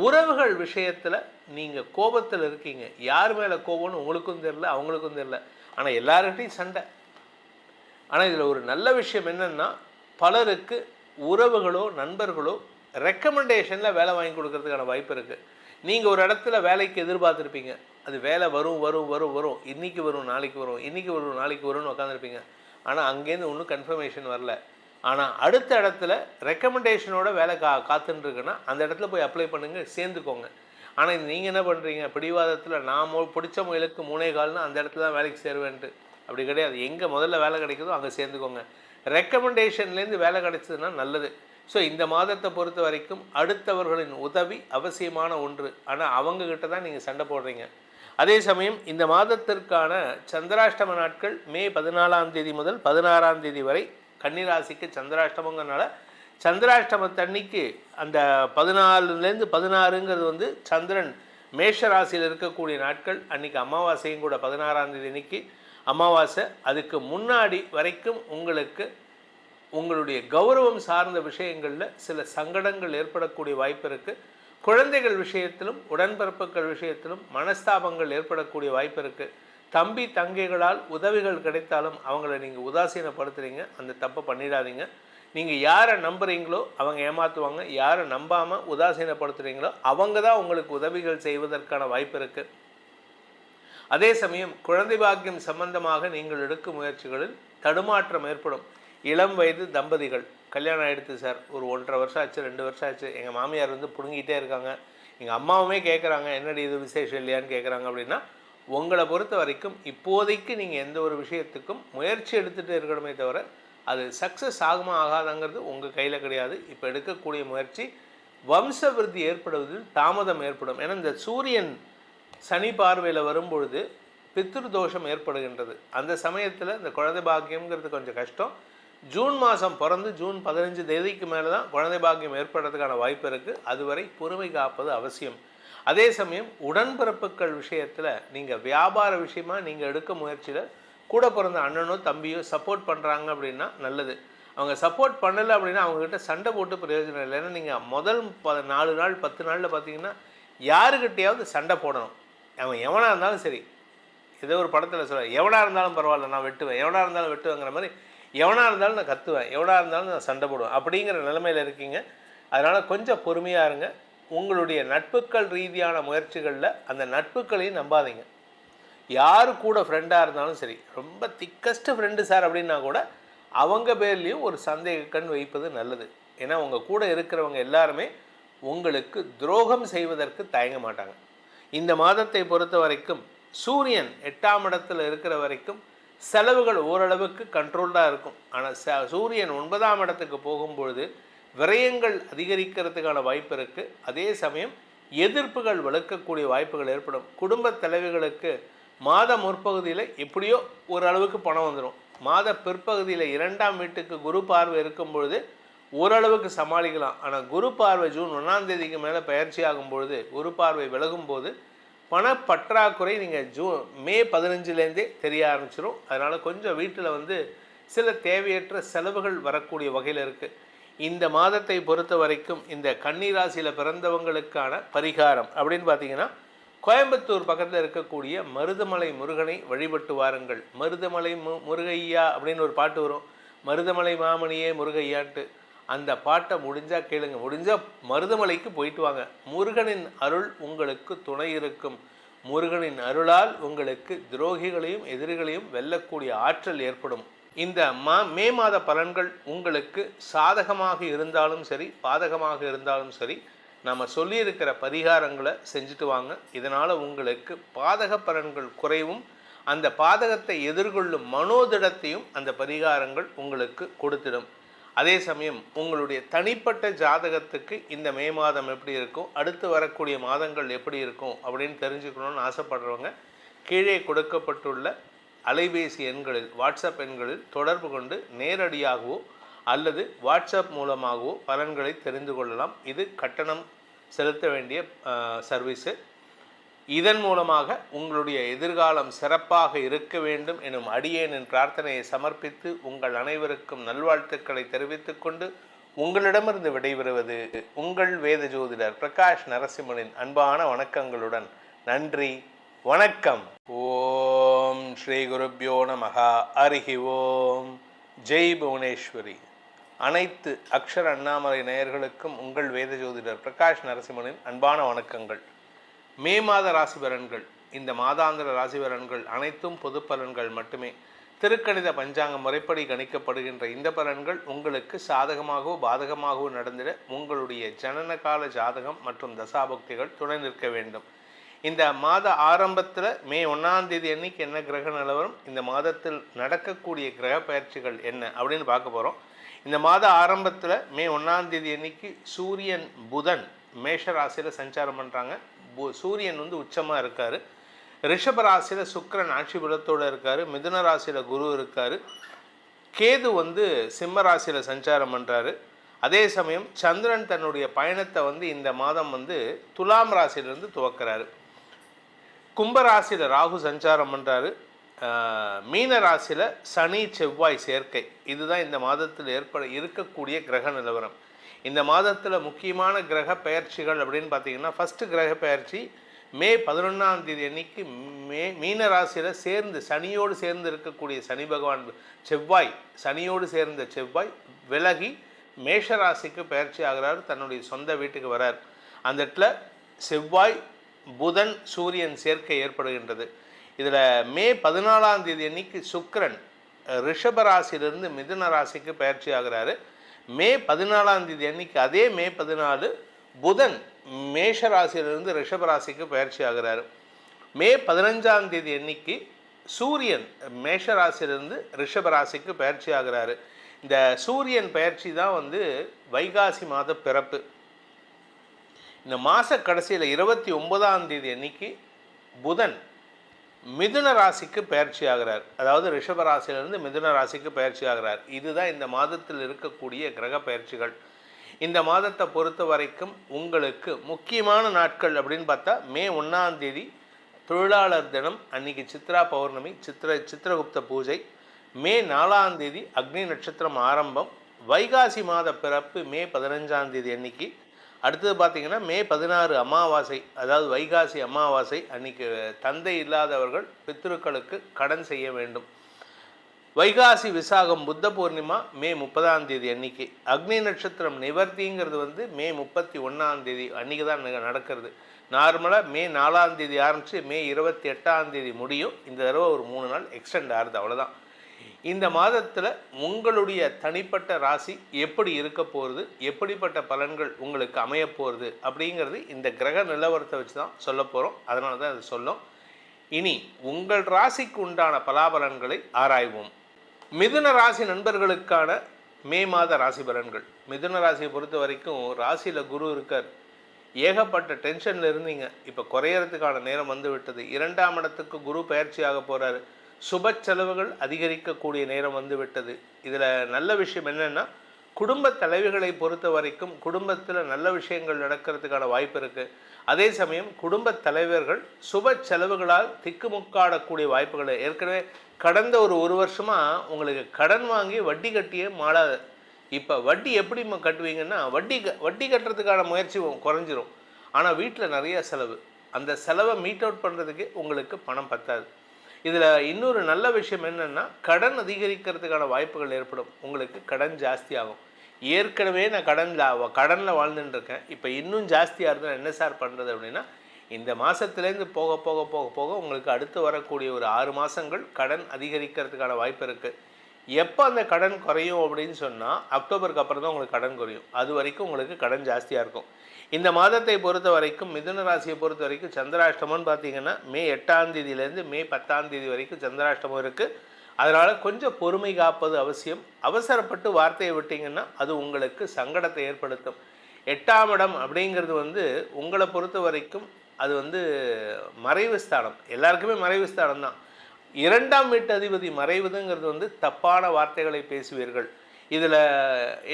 உறவுகள் விஷயத்தில் நீங்கள் கோபத்தில் இருக்கீங்க. யார் மேலே கோபம்னு உங்களுக்கும் தெரில, அவங்களுக்கும் தெரில. ஆனால் எல்லார்கிட்டையும் சண்டை. ஆனால் இதில் ஒரு நல்ல விஷயம் என்னென்னா, பலருக்கு உறவுகளோ நண்பர்களோ ரெக்கமெண்டேஷனில் வேலை வாங்கி கொடுக்கறதுக்கான வாய்ப்பு இருக்குது. நீங்கள் ஒரு இடத்துல வேலைக்கு எதிர்பார்த்துருப்பீங்க, அது வேலை வரும் வரும் வரும் வரும், இன்றைக்கி வரும் நாளைக்கு வரும், இன்றைக்கி வரும் நாளைக்கு வரும்னு உட்காந்துருப்பீங்க. ஆனால் அங்கேருந்து ஒன்றும் கன்ஃபர்மேஷன் வரல. ஆனால் அடுத்த இடத்துல ரெக்கமெண்டேஷனோட வேலை காத்துட்டுருக்குன்னா அந்த இடத்துல போய் அப்ளை பண்ணுங்கள், சேர்ந்துக்கோங்க. ஆனால் நீங்கள் என்ன பண்ணுறீங்க, பிடிவாதத்தில் நான் பிடிச்ச முயலுக்கு 3 கால்னு அந்த இடத்துல தான் வேலைக்கு சேருவேன்ட்டு. அப்படி கிடையாது. எங்கே முதல்ல வேலை கிடைக்குதோ அங்கே சேர்ந்துக்கோங்க. ரெக்கமெண்டேஷன்லேருந்து வேலை கிடைச்சதுன்னா நல்லது. ஸோ இந்த மாதத்தை பொறுத்த வரைக்கும் அடுத்தவர்களின் உதவி அவசியமான ஒன்று. ஆனால் அவங்கக்கிட்ட தான் நீங்கள் சண்டை போடுறீங்க. அதே சமயம் இந்த மாதத்திற்கான சந்திராஷ்டம நாட்கள் மே 14ஆம் தேதி முதல் 16ஆம் தேதி வரை. கன்னிராசிக்கு சந்திராஷ்டமங்கிறனால சந்திராஷ்டமத்தன்னைக்கு அந்த 14லேருந்து 16ங்கிறது வந்து சந்திரன் மேஷ ராசியில் இருக்கக்கூடிய நாட்கள். அன்றைக்கி அமாவாசையும் கூட 16ஆம் தேதி அன்றைக்கி அமாவாசை. அதுக்கு முன்னாடி வரைக்கும் உங்களுக்கு உங்களுடைய கௌரவம் சார்ந்த விஷயங்களில் சில சங்கடங்கள் ஏற்படக்கூடிய வாய்ப்பு இருக்குது. குழந்தைகள் விஷயத்திலும் உடன்பிறப்புகள் விஷயத்திலும் மனஸ்தாபங்கள் ஏற்படக்கூடிய வாய்ப்பு இருக்குது. தம்பி தங்கைகளால் உதவிகள் கிடைத்தாலும் அவங்கள நீங்கள் உதாசீனப்படுத்துகிறீங்க. அந்த தப்பை பண்ணிடாதீங்க. நீங்கள் யாரை நம்புகிறீங்களோ அவங்க ஏமாற்றுவாங்க. யாரை நம்பாமல் உதாசீனப்படுத்துகிறீங்களோ அவங்க தான் உங்களுக்கு உதவிகள் செய்வதற்கான வாய்ப்பு இருக்குது. அதே சமயம் குழந்தை பாக்கியம் சம்பந்தமாக நீங்கள் எடுக்கும் முயற்சிகளில் தடுமாற்றம் ஏற்படும். இளம் வயது தம்பதிகள் கல்யாணம் ஆகிடுது சார், ஒரு 1.5 வருஷம் ஆச்சு, 2 வருஷம் ஆச்சு, எங்கள் மாமியார் வந்து பிடுங்கிட்டே இருக்காங்க, எங்கள் அம்மாவுமே கேட்குறாங்க என்னடி இது விசேஷம் இல்லையான்னு கேட்குறாங்க அப்படின்னா, உங்களை பொறுத்த வரைக்கும் இப்போதைக்கு நீங்கள் எந்த ஒரு விஷயத்துக்கும் முயற்சி எடுத்துகிட்டு இருக்கணுமே தவிர அது சக்ஸஸ் ஆகுமா ஆகாதாங்கிறது உங்கள் கையில் கிடையாது. இப்போ எடுக்கக்கூடிய முயற்சி வம்ச விருத்தி ஏற்படுவதில் தாமதம் ஏற்படும். ஏன்னா இந்த சூரியன் சனி பார்வையில் வரும்பொழுது பித்ரு தோஷம் ஏற்படுகின்றது. அந்த சமயத்தில் இந்த குழந்தை பாக்கியம்ங்கிறது கொஞ்சம் கஷ்டம். ஜூன் மாதம் பிறந்து ஜூன் 15 தேதிக்கு மேலே தான் குழந்தை பாக்கியம் ஏற்படுறதுக்கான வாய்ப்பு இருக்குது. அதுவரை பொறுமை காப்பது அவசியம். அதே சமயம் உடன்பிறப்புகள் விஷயத்தில் நீங்கள் வியாபார விஷயமாக நீங்கள் எடுக்க முயற்சியில் கூட பிறந்த அண்ணனோ தம்பியோ சப்போர்ட் பண்ணுறாங்க அப்படின்னா நல்லது. அவங்க சப்போர்ட் பண்ணலை அப்படின்னா அவங்கக்கிட்ட சண்டை போட்டு பிரயோஜனம் இல்லை. ஏன்னா நீங்கள் முதல் 4 நாள் 10 நாளில் பார்த்தீங்கன்னா யாருக்கிட்டையாவது சண்டை போடணும். அவன் எவனாக இருந்தாலும் சரி, ஏதோ ஒரு படத்தில் சொல்ல, எவனாக இருந்தாலும் பரவாயில்ல நான் வெட்டுவேன், எவனாக இருந்தாலும் வெட்டுவேங்கிற மாதிரி, எவனாக இருந்தாலும் நான் கத்துவேன், எவனாக இருந்தாலும் நான் சண்டை போடுவேன் அப்படிங்கிற நிலைமையில் இருக்கீங்க. அதனால் கொஞ்சம் பொறுமையாக இருங்க. உங்களுடைய நட்புகள் ரீதியான முயற்சிகளில் அந்த நட்புகளையும் நம்பாதீங்க. யார் கூட ஃப்ரெண்டாக இருந்தாலும் சரி, ரொம்ப திக்கஸ்ட் ஃப்ரெண்டு சார் அப்படின்னா கூட அவங்க பேர்லேயும் ஒரு சந்தேக கண் வைப்பது நல்லது. ஏன்னா உங்கள் கூட இருக்கிறவங்க எல்லாருமே உங்களுக்கு துரோகம் செய்வதற்கு தயங்க மாட்டாங்க. இந்த மாதத்தை பொறுத்த வரைக்கும் சூரியன் 8ஆம் இடத்துல இருக்கிற வரைக்கும் செலவுகள் ஓரளவுக்கு கண்ட்ரோல்டாக இருக்கும். ஆனால் சூரியன் 9ஆம் இடத்துக்கு போகும்பொழுது விரயங்கள் அதிகரிக்கிறதுக்கான வாய்ப்பு இருக்குது. அதே சமயம் எதிர்ப்புகள் வளர்க்கக்கூடிய வாய்ப்புகள் ஏற்படும். குடும்ப தலைவிகளுக்கு மாத முற்பகுதியில் எப்படியோ ஓரளவுக்கு பணம் வந்துடும். மாத பிற்பகுதியில் 2ஆம் வீட்டுக்கு குரு பார்வை இருக்கும் பொழுது ஓரளவுக்கு சமாளிக்கலாம். ஆனால் குரு பார்வை ஜூன் 1ஆம் தேதிக்கு மேலே பயிற்சி ஆகும் பொழுது, குரு பார்வை விலகும் போது பணப்பற்றாக்குறை நீங்கள் மே 15லேருந்தே தெரிய ஆரம்பிச்சிடும். அதனால் கொஞ்சம் வீட்டில் சில தேவையற்ற செலவுகள் வரக்கூடிய வகையில் இருக்குது. இந்த மாதத்தை பொறுத்த வரைக்கும் இந்த கன்னி ராசியில் பிறந்தவங்களுக்கான பரிகாரம் அப்படின்னு பார்த்தீங்கன்னா, கோயம்புத்தூர் பக்கத்தில் இருக்கக்கூடிய மருதமலை முருகனை வழிபட்டு வாருங்கள். மருதமலை முருகையா அப்படின்னு ஒரு பாட்டு வரும், மருதமலை மாமணியே முருகையான்ட்டு. அந்த பாட்டை முடிஞ்சால் கேளுங்க. முடிஞ்சால் மருதமலைக்கு போயிட்டு வாங்க. முருகனின் அருள் உங்களுக்கு துணை இருக்கும். முருகனின் அருளால் உங்களுக்கு துரோகிகளையும் எதிரிகளையும் வெல்லக்கூடிய ஆற்றல் ஏற்படும். இந்த மே மாத பலன்கள் உங்களுக்கு சாதகமாக இருந்தாலும் சரி, பாதகமாக இருந்தாலும் சரி, நம்ம சொல்லியிருக்கிற பரிகாரங்களை செஞ்சுட்டு வாங்க. இதனால் உங்களுக்கு பாதக பலன்கள் குறைவும், அந்த பாதகத்தை எதிர்கொள்ளும் மனோதிடத்தையும் அந்த பரிகாரங்கள் உங்களுக்கு கொடுத்திடும். அதே சமயம் உங்களுடைய தனிப்பட்ட ஜாதகத்துக்கு இந்த மே மாதம் எப்படி இருக்கும், அடுத்து வரக்கூடிய மாதங்கள் எப்படி இருக்கும் அப்படின்னு தெரிஞ்சுக்கணும்னு ஆசைப்படுறவங்க கீழே கொடுக்கப்பட்டுள்ள அலைபேசி எண்களில், வாட்ஸ்அப் எண்களில் தொடர்பு கொண்டு நேரடியாகவோ அல்லது வாட்ஸ்அப் மூலமாகவோ பலன்களை தெரிந்து கொள்ளலாம். இது கட்டணம் செலுத்த வேண்டிய சர்வீஸு. இதன் மூலமாக உங்களுடைய எதிர்காலம் சிறப்பாக இருக்க வேண்டும் எனும் அடியேனின் பிரார்த்தனையை சமர்ப்பித்து உங்கள் அனைவருக்கும் நல்வாழ்த்துக்களை தெரிவித்துக் கொண்டு உங்களிடமிருந்து விடைபெறுவது உங்கள் வேத ஜோதிடர் பிரகாஷ் நரசிம்மனின் அன்பான வணக்கங்களுடன். நன்றி, வணக்கம். ஓம் ஸ்ரீ குருப்யோ நமஹ. ஹரிஹி ஓம். ஜெய் புவனேஸ்வரி. அனைத்து அக்ஷர அண்ணாமலை நேயர்களுக்கும் உங்கள் வேத ஜோதிடர் பிரகாஷ் நரசிம்மனின் அன்பான வணக்கங்கள். மே மாத ராசி பலன்கள், இந்த மாதாந்திர ராசி பலன்கள் அனைத்தும் பொது பலன்கள் மட்டுமே. திருக்கணித பஞ்சாங்க முறைப்படி கணிக்கப்படுகின்ற இந்த பலன்கள் உங்களுக்கு சாதகமாகவோ பாதகமாகவோ நடந்திட உங்களுடைய ஜனனகால ஜாதகம் மற்றும் தசாபக்திகள் துணை நிற்க வேண்டும். இந்த மாத ஆரம்பத்தில் மே 1ஆம் தேதி அன்னைக்கு என்ன கிரக நிலவரம், இந்த மாதத்தில் நடக்கக்கூடிய கிரக பயிற்சிகள் என்ன அப்படின்னு பார்க்க போகிறோம். இந்த மாத ஆரம்பத்தில் மே 1ஆம் தேதி அன்னைக்கு சூரியன் புதன் மேஷ ராசியில் சஞ்சாரம் பண்ணுறாங்க. சூரியன் உச்சமாக இருக்கார். ரிஷப ராசியில் சுக்கிரன் ஆட்சி பலத்தோடு இருக்கார். மிதுன ராசியில் குரு இருக்கார். கேது சிம்ம ராசியில் சஞ்சாரம் பண்ணுறாரு. அதே சமயம் சந்திரன் தன்னுடைய பயணத்தை இந்த மாதம் துலாம் ராசியிலிருந்து துவக்கிறாரு. கும்பராசியில் ராகு சஞ்சாரம் பண்ணுறாரு. மீன ராசியில் சனி செவ்வாய் சேர்க்கை. இதுதான் இந்த மாதத்தில் இருக்கக்கூடிய கிரக நிலவரம். இந்த மாதத்தில் முக்கியமான கிரக பெயர்ச்சிகள் அப்படின்னு பார்த்தீங்கன்னா, ஃபஸ்ட்டு கிரக பெயர்ச்சி மே 11ஆம் தேதி அன்னைக்கு மீன ராசியில் சனியோடு சேர்ந்து இருக்கக்கூடிய சனி பகவான் சனியோடு சேர்ந்த செவ்வாய் விலகி மேஷ ராசிக்கு பெயர்ச்சி ஆகிறார். தன்னுடைய சொந்த வீட்டுக்கு வரார். அந்த இடத்துல செவ்வாய் புதன் சூரியன் சேர்க்கை ஏற்படுகின்றது. இதில் மே 14ஆம் தேதி அன்னைக்கு சுக்கிரன் ரிஷப ராசியிலிருந்து மிதுன ராசிக்கு பயிற்சி ஆகிறாரு. மே 14ஆம் தேதி அன்னைக்கு, அதே மே 14 புதன் மேஷ ராசியிலிருந்து ரிஷப ராசிக்கு பயிற்சி ஆகிறாரு. மே 15ஆம் தேதி அன்னைக்கு சூரியன் மேஷ ராசியிலிருந்து ரிஷப ராசிக்கு பயிற்சி ஆகிறாரு. இந்த சூரியன் பயிற்சி தான் வைகாசி மாத பிறப்பு. இந்த மாத கடைசியில் 29ஆம் தேதி அன்னைக்கு புதன் மிதுன ராசிக்கு பயிற்சி ஆகிறார். அதாவது ரிஷப ராசியிலிருந்து மிதுன ராசிக்கு பயிற்சி ஆகிறார். இதுதான் இந்த மாதத்தில் இருக்கக்கூடிய கிரக பயிற்சிகள். இந்த மாதத்தை பொறுத்த வரைக்கும் உங்களுக்கு முக்கியமான நாட்கள் அப்படின்னு பார்த்தா, மே 1ஆம் தேதி தொழிலாளர் தினம், அன்னைக்கு சித்ரா பௌர்ணமி, சித்திரகுப்த பூஜை. மே 4ஆம் தேதி அக்னி நட்சத்திரம் ஆரம்பம். வைகாசி மாத பிறப்பு மே 15ஆம் தேதி அன்னைக்கு. அடுத்தது பார்த்திங்கன்னா மே 16 அமாவாசை, அதாவது வைகாசி அமாவாசை. அன்றைக்கி தந்தை இல்லாதவர்கள் பித்ருக்களுக்கு கடன் செய்ய வேண்டும். வைகாசி விசாகம் புத்த பூர்ணிமா மே 30ஆம் தேதி அன்னைக்கு. அக்னி நட்சத்திரம் நிவர்த்திங்கிறது மே 31ஆம் தேதி அன்றைக்கி தான் நடக்கிறது. நார்மலாக மே 4ஆம் தேதி ஆரம்பித்து மே 28ஆம் தேதி முடியும். இந்த தடவை ஒரு 3 நாள் எக்ஸ்டெண்ட் ஆகுது, அவ்வளோதான். இந்த மாதத்தில் உங்களுடைய தனிப்பட்ட ராசி எப்படி இருக்க போகிறது, எப்படிப்பட்ட பலன்கள் உங்களுக்கு அமைய போகிறது அப்படிங்கிறது இந்த கிரக நிலவரத்தை வச்சு தான் சொல்ல போகிறோம். அதனால தான் அது சொல்லும். இனி உங்கள் ராசிக்கு உண்டான பலாபலன்களை ஆராய்வோம். மிதுன ராசி நண்பர்களுக்கான மே மாத ராசி பலன்கள். மிதுன ராசியை பொறுத்த வரைக்கும் ராசியில் குரு இருக்கார். ஏகப்பட்ட டென்ஷனில் இருந்தீங்க, இப்போ குறையறதுக்கான நேரம் வந்து விட்டது. 2ஆம் இடத்துக்கு குரு பயிற்சியாக போகிறாரு. சுப செலவுகள் அதிகரிக்கக்கூடிய நேரம் வந்து விட்டது. இதில் நல்ல விஷயம் என்னென்னா, குடும்ப தலைவிகளை பொறுத்த வரைக்கும் குடும்பத்தில் நல்ல விஷயங்கள் நடக்கிறதுக்கான வாய்ப்பு இருக்குது. அதே சமயம் குடும்ப தலைவர்கள் சுப செலவுகளால் திக்குமுக்காடக்கூடிய வாய்ப்புகள். ஏற்கனவே கடந்த ஒரு வருஷமாக உங்களுக்கு கடன் வாங்கி வட்டி கட்டியே மாளாத. இப்போ வட்டி எப்படி கட்டுவீங்கன்னா, வட்டி கட்டுறதுக்கான முயற்சி குறைஞ்சிரும். ஆனால் வீட்டில் நிறைய செலவு. அந்த செலவை மீட் அவுட் பண்ணுறதுக்கு உங்களுக்கு பணம் பத்தாது. இதில் இன்னொரு நல்ல விஷயம் என்னென்னா, கடன் அதிகரிக்கிறதுக்கான வாய்ப்புகள் ஏற்படும். உங்களுக்கு கடன் ஜாஸ்தி ஆகும். ஏற்கனவே நான் கடனில் வாழ்ந்துட்டுருக்கேன், இப்போ இன்னும் ஜாஸ்தியாக இருந்தால் என்ன சார் பண்ணுறது அப்படின்னா, இந்த மாதத்துலேருந்து போக போக போக போக உங்களுக்கு அடுத்து வரக்கூடிய ஒரு 6 மாதங்கள் கடன் அதிகரிக்கிறதுக்கான வாய்ப்பு இருக்குது. எப்போ அந்த கடன் குறையும் அப்படின்னு சொன்னால், அக்டோபருக்கு அப்புறம் தான் உங்களுக்கு கடன் குறையும். அது வரைக்கும் உங்களுக்கு கடன் ஜாஸ்தியாக இருக்கும். இந்த மாதத்தை பொறுத்த வரைக்கும் மிதுன ராசியை பொறுத்த வரைக்கும் சந்திராஷ்டமம்னு பார்த்தீங்கன்னா மே 8ஆம் தேதியிலேருந்து மே 10ஆம் தேதி வரைக்கும் சந்திராஷ்டமம் இருக்குது. அதனால் கொஞ்சம் பொறுமை காப்பது அவசியம். அவசரப்பட்டு வார்த்தையை விட்டிங்கன்னா அது உங்களுக்கு சங்கடத்தை ஏற்படுத்தும். 8ஆம் இடம் அப்படிங்கிறது உங்களை பொறுத்த வரைக்கும் அது மறைவு ஸ்தானம். எல்லாருக்குமே மறைவு ஸ்தானம் தான். 2ஆம் வீட்டு அதிபதி மறைவுதுங்கிறது தப்பான வார்த்தைகளை பேசுவீர்கள். இதில்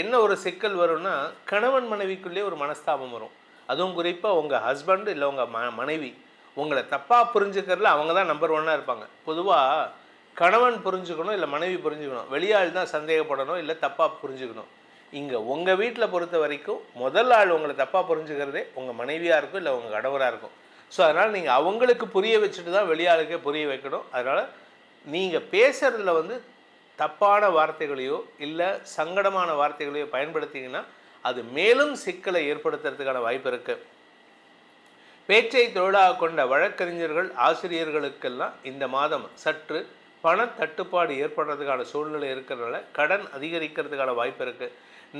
என்ன ஒரு சிக்கல் வரும்னா, கணவன் மனைவிக்குள்ளே ஒரு மனஸ்தாபம் வரும். அதுவும் குறிப்பாக உங்கள் ஹஸ்பண்ட் இல்லை உங்கள் மனைவி உங்களை தப்பாக புரிஞ்சுக்கிறதுல அவங்க தான் நம்பர் 1 இருப்பாங்க. பொதுவாக கணவன் புரிஞ்சுக்கணும் இல்லை மனைவி புரிஞ்சுக்கணும். வெளியாள் தான் சந்தேகப்படணும் இல்லை தப்பாக புரிஞ்சுக்கணும். இங்கே உங்கள் வீட்டில் பொறுத்த வரைக்கும் முதல் ஆள் உங்களை தப்பாக புரிஞ்சுக்கிறதே உங்கள் மனைவியாக இருக்கும் இல்லை உங்கள் கணவராக இருக்கும். ஸோ அதனால் நீங்கள் அவங்களுக்கு புரிய வச்சுட்டு தான் வெளியாளுக்கே புரிய வைக்கணும். அதனால் நீங்கள் பேசுகிறதுல தப்பான வார்த்தைகளையோ இல்லை சங்கடமான வார்த்தைகளையோ பயன்படுத்திங்கன்னா அது மேலும் சிக்கலை ஏற்படுத்துறதுக்கான வாய்ப்பு இருக்குது. பேச்சை தொழிலாக கொண்ட வழக்கறிஞர்கள் ஆசிரியர்களுக்கெல்லாம் இந்த மாதம் சற்று பண தட்டுப்பாடு ஏற்படுறதுக்கான சூழ்நிலை இருக்கிறதுனால கடன் அதிகரிக்கிறதுக்கான வாய்ப்பு இருக்குது.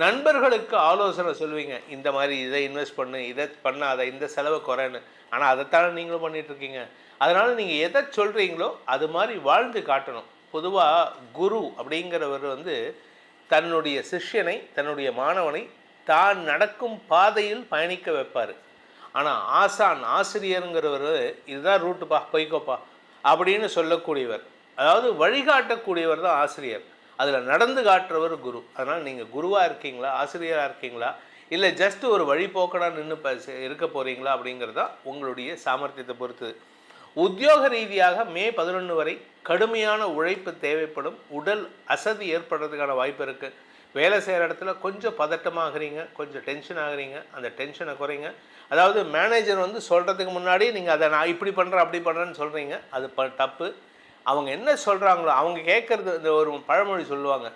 நண்பர்களுக்கு ஆலோசனை சொல்லுவீங்க, இந்த மாதிரி இதை இன்வெஸ்ட் பண்ணு, இதை பண்ணாத, இந்த செலவை குறைன்னு. ஆனால் அதைத்தானே நீங்களும் பண்ணிகிட்ருக்கீங்க. அதனால் நீங்கள் எதை சொல்கிறீங்களோ அது மாதிரி வாழ்ந்து காட்டணும். பொதுவாக குரு அப்படிங்கிறவர் தன்னுடைய சிஷ்யனை தன்னுடைய மாணவனை தான் நடக்கும் பாதையில் பயணிக்க வைப்பார். ஆனால் ஆசிரியருங்கிறவர் இதுதான் ரூட்டுப்பா போய்க்கோப்பா அப்படின்னு சொல்லக்கூடியவர். அதாவது வழிகாட்டக்கூடியவர் தான் ஆசிரியர். அதில் நடந்து காட்டுறவர் குரு. அதனால் நீங்கள் குருவாக இருக்கீங்களா, ஆசிரியராக இருக்கீங்களா, இல்லை ஜஸ்ட் ஒரு வழிபோக்கனாக நின்று இருக்க போகிறீங்களா அப்படிங்கிறது தான் உங்களுடைய சாமர்த்தியத்தை பொறுத்து. உத்தியோக ரீதியாக மே 11 வரை கடுமையான உழைப்பு தேவைப்படும். உடல் அசதி ஏற்படுறதுக்கான வாய்ப்பு இருக்குது. வேலை செய்கிற இடத்துல கொஞ்சம் பதட்டமாகறீங்க, கொஞ்சம் டென்ஷன் ஆகுறீங்க. அந்த டென்ஷனை குறைங்க. அதாவது மேனேஜர் சொல்கிறதுக்கு முன்னாடி நீங்கள் அதை நான் இப்படி பண்ணுறேன் அப்படி பண்ணுறேன்னு சொல்கிறீங்க. அது தப்பு. அவங்க என்ன சொல்கிறாங்களோ அவங்க கேட்குறது. இந்த ஒரு பழமொழி சொல்லுவாங்க,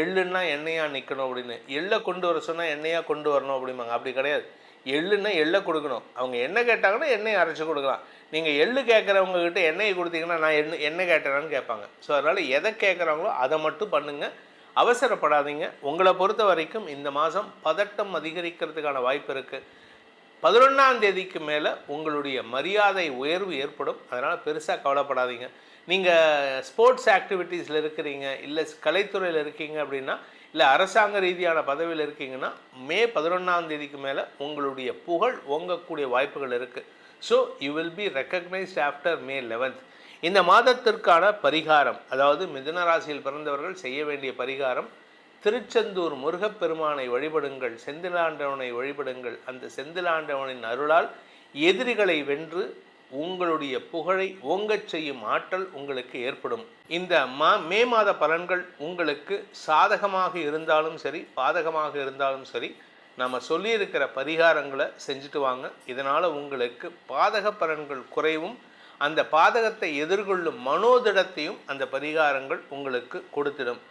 எள்ளுன்னா எண்ணெயாக நிற்கணும் அப்படின்னு. எள்ளை கொண்டு வர சொன்னால் எண்ணெயாக கொண்டு வரணும் அப்படிம்பாங்க. அப்படி கிடையாது. எள்ளுன்னா எள்ளை கொடுக்கணும். அவங்க எண்ணெய் கேட்டாங்கன்னா எண்ணெயை அரைச்சி கொடுக்கலாம். நீங்கள் எள்ளு கேட்குறவங்ககிட்ட எண்ணெயை கொடுத்தீங்கன்னா நான் எண்ணெய் கேட்டேனான்னு கேட்பாங்க. ஸோ அதனால் எதை கேட்குறாங்களோ அதை மட்டும் பண்ணுங்கள். அவசரப்படாதீங்க. உங்களை பொறுத்த வரைக்கும் இந்த மாதம் பதட்டம் அதிகரிக்கிறதுக்கான வாய்ப்பு இருக்குது. 11ஆம் தேதிக்கு மேலே உங்களுடைய மரியாதை உயர்வு ஏற்படும். அதனால் பெருசாக கவலைப்படாதீங்க. நீங்கள் ஸ்போர்ட்ஸ் ஆக்டிவிட்டீஸில் இருக்கிறீங்க, இல்லை கலைத்துறையில் இருக்கீங்க அப்படின்னா, இல்லை அரசாங்க ரீதியான பதவியில் இருக்கீங்கன்னா மே 11ஆம் தேதிக்கு மேலே உங்களுடைய புகழ் ஓங்கக்கூடிய வாய்ப்புகள் இருக்குது. So you will be recognised after May 11th. இந்த மாதத்திற்கான பரிகாரம், அதாவது மிதுன ராசியில் பிறந்தவர்கள் செய்ய வேண்டிய பரிகாரம், திருச்செந்தூர் முருகப்பெருமானை வழிபடுங்கள், செந்திலாண்டவனை வழிபடுங்கள். அந்த செந்திலாண்டவனின் அருளால் எதிரிகளை வென்று உங்களுடைய புகழை ஓங்கச் செய்யும் ஆற்றல் உங்களுக்கு ஏற்படும். இந்த மே மாத பலன்கள் உங்களுக்கு சாதகமாக இருந்தாலும் சரி பாதகமாக இருந்தாலும் சரி நம்ம சொல்லியிருக்கிற பரிகாரங்களை செஞ்சுட்டு வாங்க. இதனால் உங்களுக்கு பாதக பலன்கள் குறைவும் அந்த பாதகத்தை எதிர்கொள்ளும் மனோதிடத்தையும் அந்த பரிகாரங்கள் உங்களுக்கு கொடுத்திடும்.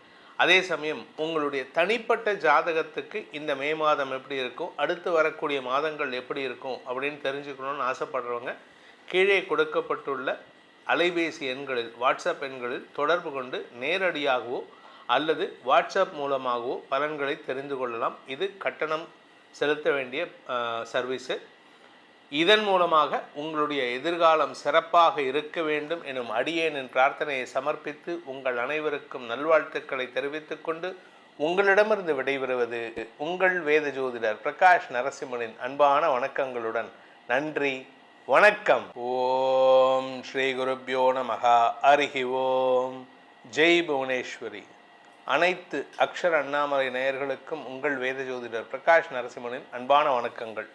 அதே சமயம் உங்களுடைய தனிப்பட்ட ஜாதகத்துக்கு இந்த மே மாதம் எப்படி இருக்கும், அடுத்து வரக்கூடிய மாதங்கள் எப்படி இருக்கும் அப்படின்னு தெரிஞ்சுக்கணும்னு ஆசைப்படுறவங்க கீழே கொடுக்கப்பட்டுள்ள அலைபேசி எண்களில் வாட்ஸ்அப் எண்களில் தொடர்பு கொண்டு நேரடியாகவோ அல்லது வாட்ஸ்அப் மூலமாகவோ பலன்களை தெரிந்து கொள்ளலாம். இது கட்டணம் செலுத்த வேண்டிய சர்வீஸு. இதன் மூலமாக உங்களுடைய எதிர்காலம் சிறப்பாக இருக்க வேண்டும் எனும் அடியேனின் பிரார்த்தனையை சமர்ப்பித்து உங்கள் அனைவருக்கும் நல்வாழ்த்துக்களை தெரிவித்துக் கொண்டு உங்களிடமிருந்து விடைபெறுவது உங்கள் வேத ஜோதிடர் பிரகாஷ் நரசிம்மனின் அன்பான வணக்கங்களுடன். நன்றி, வணக்கம். ஓம் ஸ்ரீ குருப்யோ நமஹ. ஹரிஹி ஓம். ஜெய் புவனேஸ்வரி. அனைத்து அக்ஷர அண்ணாமலை நேயர்களுக்கும் உங்கள் வேத ஜோதிடர் பிரகாஷ் நரசிம்மனின் அன்பான வணக்கங்கள்.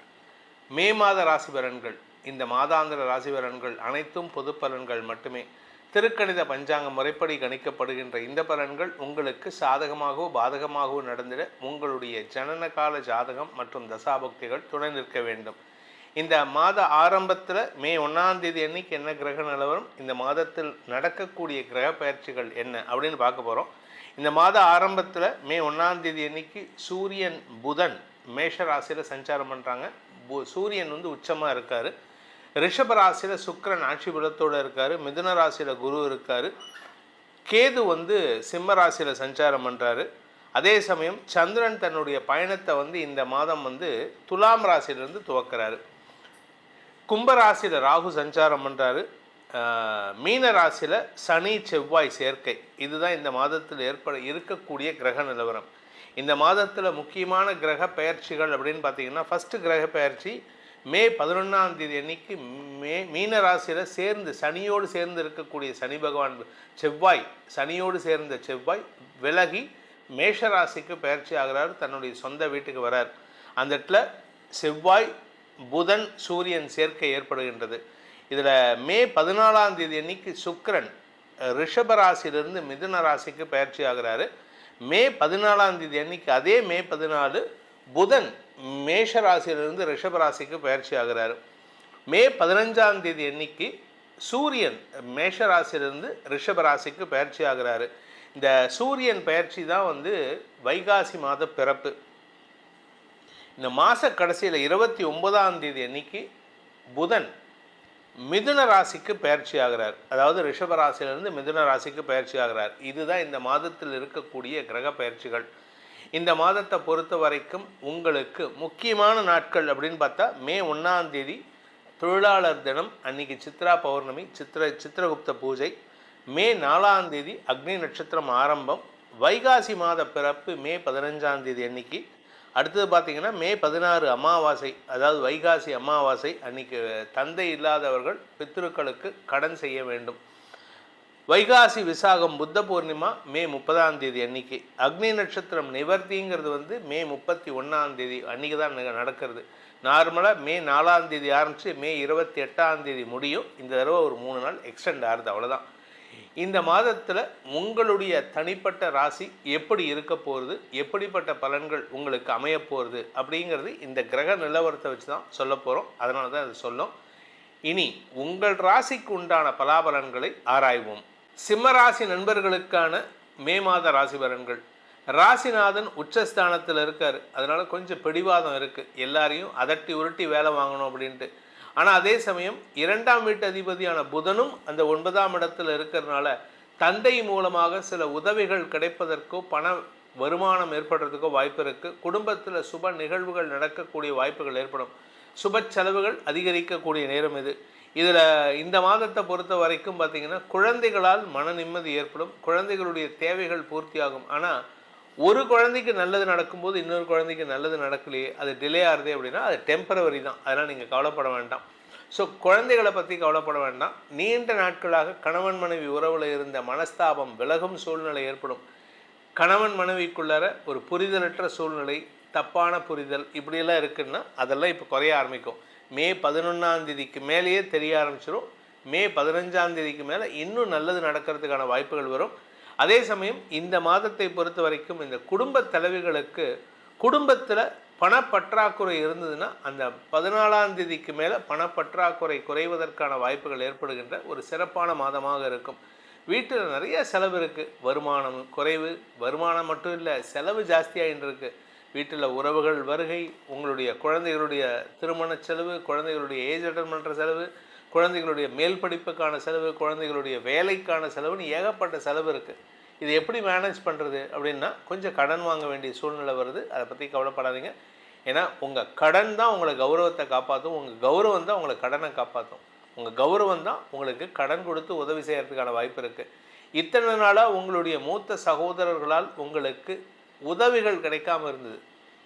மே மாத ராசி பலன்கள். இந்த மாதாந்திர ராசி பலன்கள் அனைத்தும் பொது பலன்கள் மட்டுமே. திருக்கணித பஞ்சாங்க முறைப்படி கணிக்கப்படுகின்ற இந்த பலன்கள் உங்களுக்கு சாதகமாகவோ பாதகமாகவோ நடந்திட உங்களுடைய ஜனனகால ஜாதகம் மற்றும் தசாபக்திகள் துணை நிற்க வேண்டும். இந்த மாத ஆரம்பத்தில் மே 1ஆம் தேதி அன்னைக்கு என்ன கிரக நிலவரம், இந்த மாதத்தில் நடக்கக்கூடிய கிரக பயிற்சிகள் என்ன அப்படின்னு பார்க்க போகிறோம். இந்த மாத ஆரம்பத்தில் மே 1ஆம் தேதி அன்னைக்கு சூரியன் புதன் மேஷ ராசியில் சஞ்சாரம் பண்ணுறாங்க. சூரியன் உச்சமாக இருக்கார். ரிஷப ராசியில் சுக்கிரன் ஆட்சி பலத்தோடு இருக்கார். மிதுன ராசியில் குரு இருக்கார். கேது சிம்ம ராசியில் சஞ்சாரம் பண்ணுறாரு. அதே சமயம் சந்திரன் தன்னுடைய பயணத்தை இந்த மாதம் துலாம் ராசியிலிருந்து துவக்கிறாரு. கும்பராசியில் ராகு சஞ்சாரம் பண்ணுறாரு. மீன ராசியில் சனி செவ்வாய் சேர்க்கை. இதுதான் இந்த மாதத்தில் இருக்கக்கூடிய கிரக நிலவரம். இந்த மாதத்தில் முக்கியமான கிரக பெயர்ச்சிகள் அப்படின்னு பார்த்தீங்கன்னா, ஃபஸ்ட்டு கிரக பெயர்ச்சி மே 11ஆம் தேதி அன்னைக்கு மீன ராசியில் சனியோடு சேர்ந்து இருக்கக்கூடிய சனி பகவான் சனியோடு சேர்ந்த செவ்வாய் விலகி மேஷ ராசிக்கு பெயர்ச்சி ஆகிறார். தன்னுடைய சொந்த வீட்டுக்கு வரார். அந்த இடத்துல செவ்வாய் புதன் சூரியன் சேர்க்கை ஏற்படுகின்றது. இதில் மே 14ஆம் தேதி அன்னைக்கு சுக்கிரன் ரிஷப ராசியிலிருந்து மிதுன ராசிக்கு பயிற்சி ஆகிறாரு. மே 14ஆம் தேதி அன்னைக்கு அதே மே 14 புதன் மேஷ ராசியிலிருந்து ரிஷப ராசிக்கு பயிற்சி ஆகிறாரு. மே 15ஆம் தேதி அன்னைக்கு சூரியன் மேஷ ராசியிலிருந்து ரிஷப ராசிக்கு பயிற்சி ஆகிறாரு. இந்த சூரியன் பயிற்சி தான் வைகாசி மாத பிறப்பு. இந்த மாத கடைசியில் 29ஆம் தேதி அன்னைக்கு புதன் மிதுன ராசிக்கு பயிற்சி ஆகிறார். அதாவது ரிஷப ராசியிலிருந்து மிதுன ராசிக்கு பயிற்சி ஆகிறார். இதுதான் இந்த மாதத்தில் இருக்கக்கூடிய கிரக பயிற்சிகள். இந்த மாதத்தை பொறுத்த வரைக்கும் உங்களுக்கு முக்கியமான நாட்கள் அப்படின்னு பார்த்தா, மே 1ஆம் தேதி தொழிலாளர் தினம், அன்னைக்கு சித்ரா பௌர்ணமி, சித்திரகுப்த பூஜை. மே 4ஆம் தேதி அக்னி நட்சத்திரம் ஆரம்பம். வைகாசி மாத பிறப்பு மே 15ஆம் தேதி அன்னைக்கு. அடுத்தது பார்த்திங்கன்னா மே 16 அமாவாசை, அதாவது வைகாசி அமாவாசை. அன்றைக்கி தந்தை இல்லாதவர்கள் பித்ருக்களுக்கு கடன் செய்ய வேண்டும். வைகாசி விசாகம் புத்த பூர்ணிமா மே 30ஆம் தேதி அன்னைக்கு. அக்னி நட்சத்திரம் நிவர்த்திங்கிறது மே 31ஆம் தேதி அன்றைக்கி தான் நடக்கிறது. நார்மலாக மே 4ஆம் தேதி ஆரம்பித்து மே 28ஆம் தேதி முடியும். இந்த தடவை ஒரு 3 நாள் எக்ஸ்டெண்ட் ஆகுது, அவ்வளோதான். இந்த மாதத்தில் உங்களுடைய தனிப்பட்ட ராசி எப்படி இருக்க போகிறது, எப்படிப்பட்ட பலன்கள் உங்களுக்கு அமைய போகிறது அப்படிங்கிறது இந்த கிரக நிலவரத்தை வச்சு தான் சொல்ல போகிறோம். அதனால தான் அது சொல்லும். இனி உங்கள் ராசிக்கு உண்டான பலாபலன்களை ஆராய்வோம். சிம்ம ராசி நண்பர்களுக்கான மே மாத ராசி பலன்கள். ராசிநாதன் உச்சஸ்தானத்தில் இருக்கார். அதனால் கொஞ்சம் பிடிவாதம் இருக்குது, எல்லாரையும் அதட்டி உருட்டி வேலை வாங்கணும் அப்படின்ட்டு. ஆனால் அதே சமயம் 2ஆம் வீட்டு அதிபதியான புதனும் அந்த 9ஆம் இடத்துல இருக்கிறதுனால தந்தை மூலமாக சில உதவிகள் கிடைப்பதற்கோ பண வருமானம் ஏற்படுறதுக்கோ வாய்ப்பு இருக்குது. குடும்பத்தில் சுப நிகழ்வுகள் நடக்கக்கூடிய வாய்ப்புகள் ஏற்படும். சுப செலவுகள் அதிகரிக்கக்கூடிய நேரம் இது. இதில் இந்த மாதத்தை பொறுத்த வரைக்கும் பார்த்திங்கன்னா, குழந்தைகளால் மன நிம்மதி ஏற்படும். குழந்தைகளுடைய தேவைகள் பூர்த்தியாகும். ஆனால் ஒரு குழந்தைக்கு நல்லது நடக்கும்போது இன்னொரு குழந்தைக்கு நல்லது நடக்கலையே, அது டிலே ஆகுது அப்படின்னா அது டெம்பரவரி தான். அதனால் நீங்கள் கவலைப்பட வேண்டாம். ஸோ குழந்தைகளை பற்றி கவலைப்பட வேண்டாம். நீண்ட நாட்களாக கணவன் மனைவி உறவில் இருந்த மனஸ்தாபம் விலகும் சூழ்நிலை ஏற்படும். கணவன் மனைவிக்குள்ளார ஒரு புரிதலற்ற சூழ்நிலை, தப்பான புரிதல் இப்படியெல்லாம் இருக்குன்னா அதெல்லாம் இப்போ குறைய ஆரம்பிக்கும். மே 11ஆம் தேதிக்கு மேலேயே தெரிய ஆரம்பிச்சிடும். மே 15ஆம் தேதிக்கு மேலே இன்னும் நல்லது நடக்கிறதுக்கான வாய்ப்புகள் வரும். அதே சமயம் இந்த மாதத்தை பொறுத்த வரைக்கும் இந்த குடும்ப தலைவிகளுக்கு குடும்பத்தில் பணப்பற்றாக்குறை இருந்ததுன்னா அந்த 14ஆம் தேதிக்கு மேலே பணப்பற்றாக்குறை குறைவதற்கான வாய்ப்புகள் ஏற்படுகின்ற ஒரு சிறப்பான மாதமாக இருக்கும். வீட்டில் நிறைய செலவு இருக்குது. வருமானம் குறைவு, வருமானம் மட்டும் இல்லை, செலவு ஜாஸ்தியாகிட்டு இருக்குது. வீட்டில் உறவுகள் வருகை, உங்களுடைய குழந்தைகளுடைய திருமண செலவு, குழந்தைகளுடைய ஏஜ் அட்டன் பண்ணுற செலவு, குழந்தைகளுடைய மேல் படிப்புக்கான செலவு, குழந்தைகளுடைய வேலைக்கான செலவுன்னு ஏகப்பட்ட செலவு இருக்குது. இது எப்படி மேனேஜ் பண்ணுறது அப்படின்னா, கொஞ்சம் கடன் வாங்க வேண்டிய சூழ்நிலை வருது. அதை பற்றி கவலைப்படாதீங்க. ஏன்னா உங்கள் கடன் தான் உங்களை கௌரவத்தை காப்பாற்றும், உங்கள் கௌரவம் தான் உங்களை கடனை காப்பாற்றும். உங்கள் கௌரவம் தான் உங்களுக்கு கடன் கொடுத்து உதவி செய்கிறதுக்கான வாய்ப்பு இருக்குது. இத்தனை நாளாக உங்களுடைய மூத்த சகோதரர்களால் உங்களுக்கு உதவிகள் கிடைக்காம இருந்தது.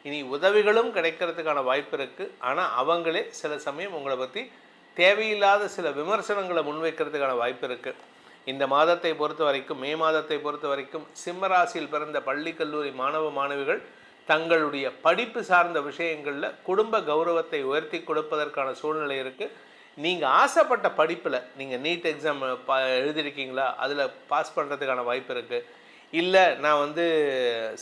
இனி உதவிகளும் கிடைக்கிறதுக்கான வாய்ப்பு இருக்குது. ஆனால் அவங்களே சில சமயம் உங்களை பற்றி தேவையில்லாத சில விமர்சனங்களை முன்வைக்கிறதுக்கான வாய்ப்பு இருக்குது. இந்த மாதத்தை பொறுத்த வரைக்கும், மே மாதத்தை பொறுத்த வரைக்கும், சிம்மராசியில் பிறந்த பள்ளி கல்லூரி மாணவ மாணவிகள் தங்களுடைய படிப்பு சார்ந்த விஷயங்களில் குடும்ப கௌரவத்தை உயர்த்தி கொடுப்பதற்கான சூழ்நிலை இருக்குது. நீங்கள் ஆசைப்பட்ட படிப்பில், நீங்கள் நீட் எக்ஸாம் எழுதியிருக்கீங்களா, அதில் பாஸ் பண்ணுறதுக்கான வாய்ப்பு இருக்குது. இல்லை நான்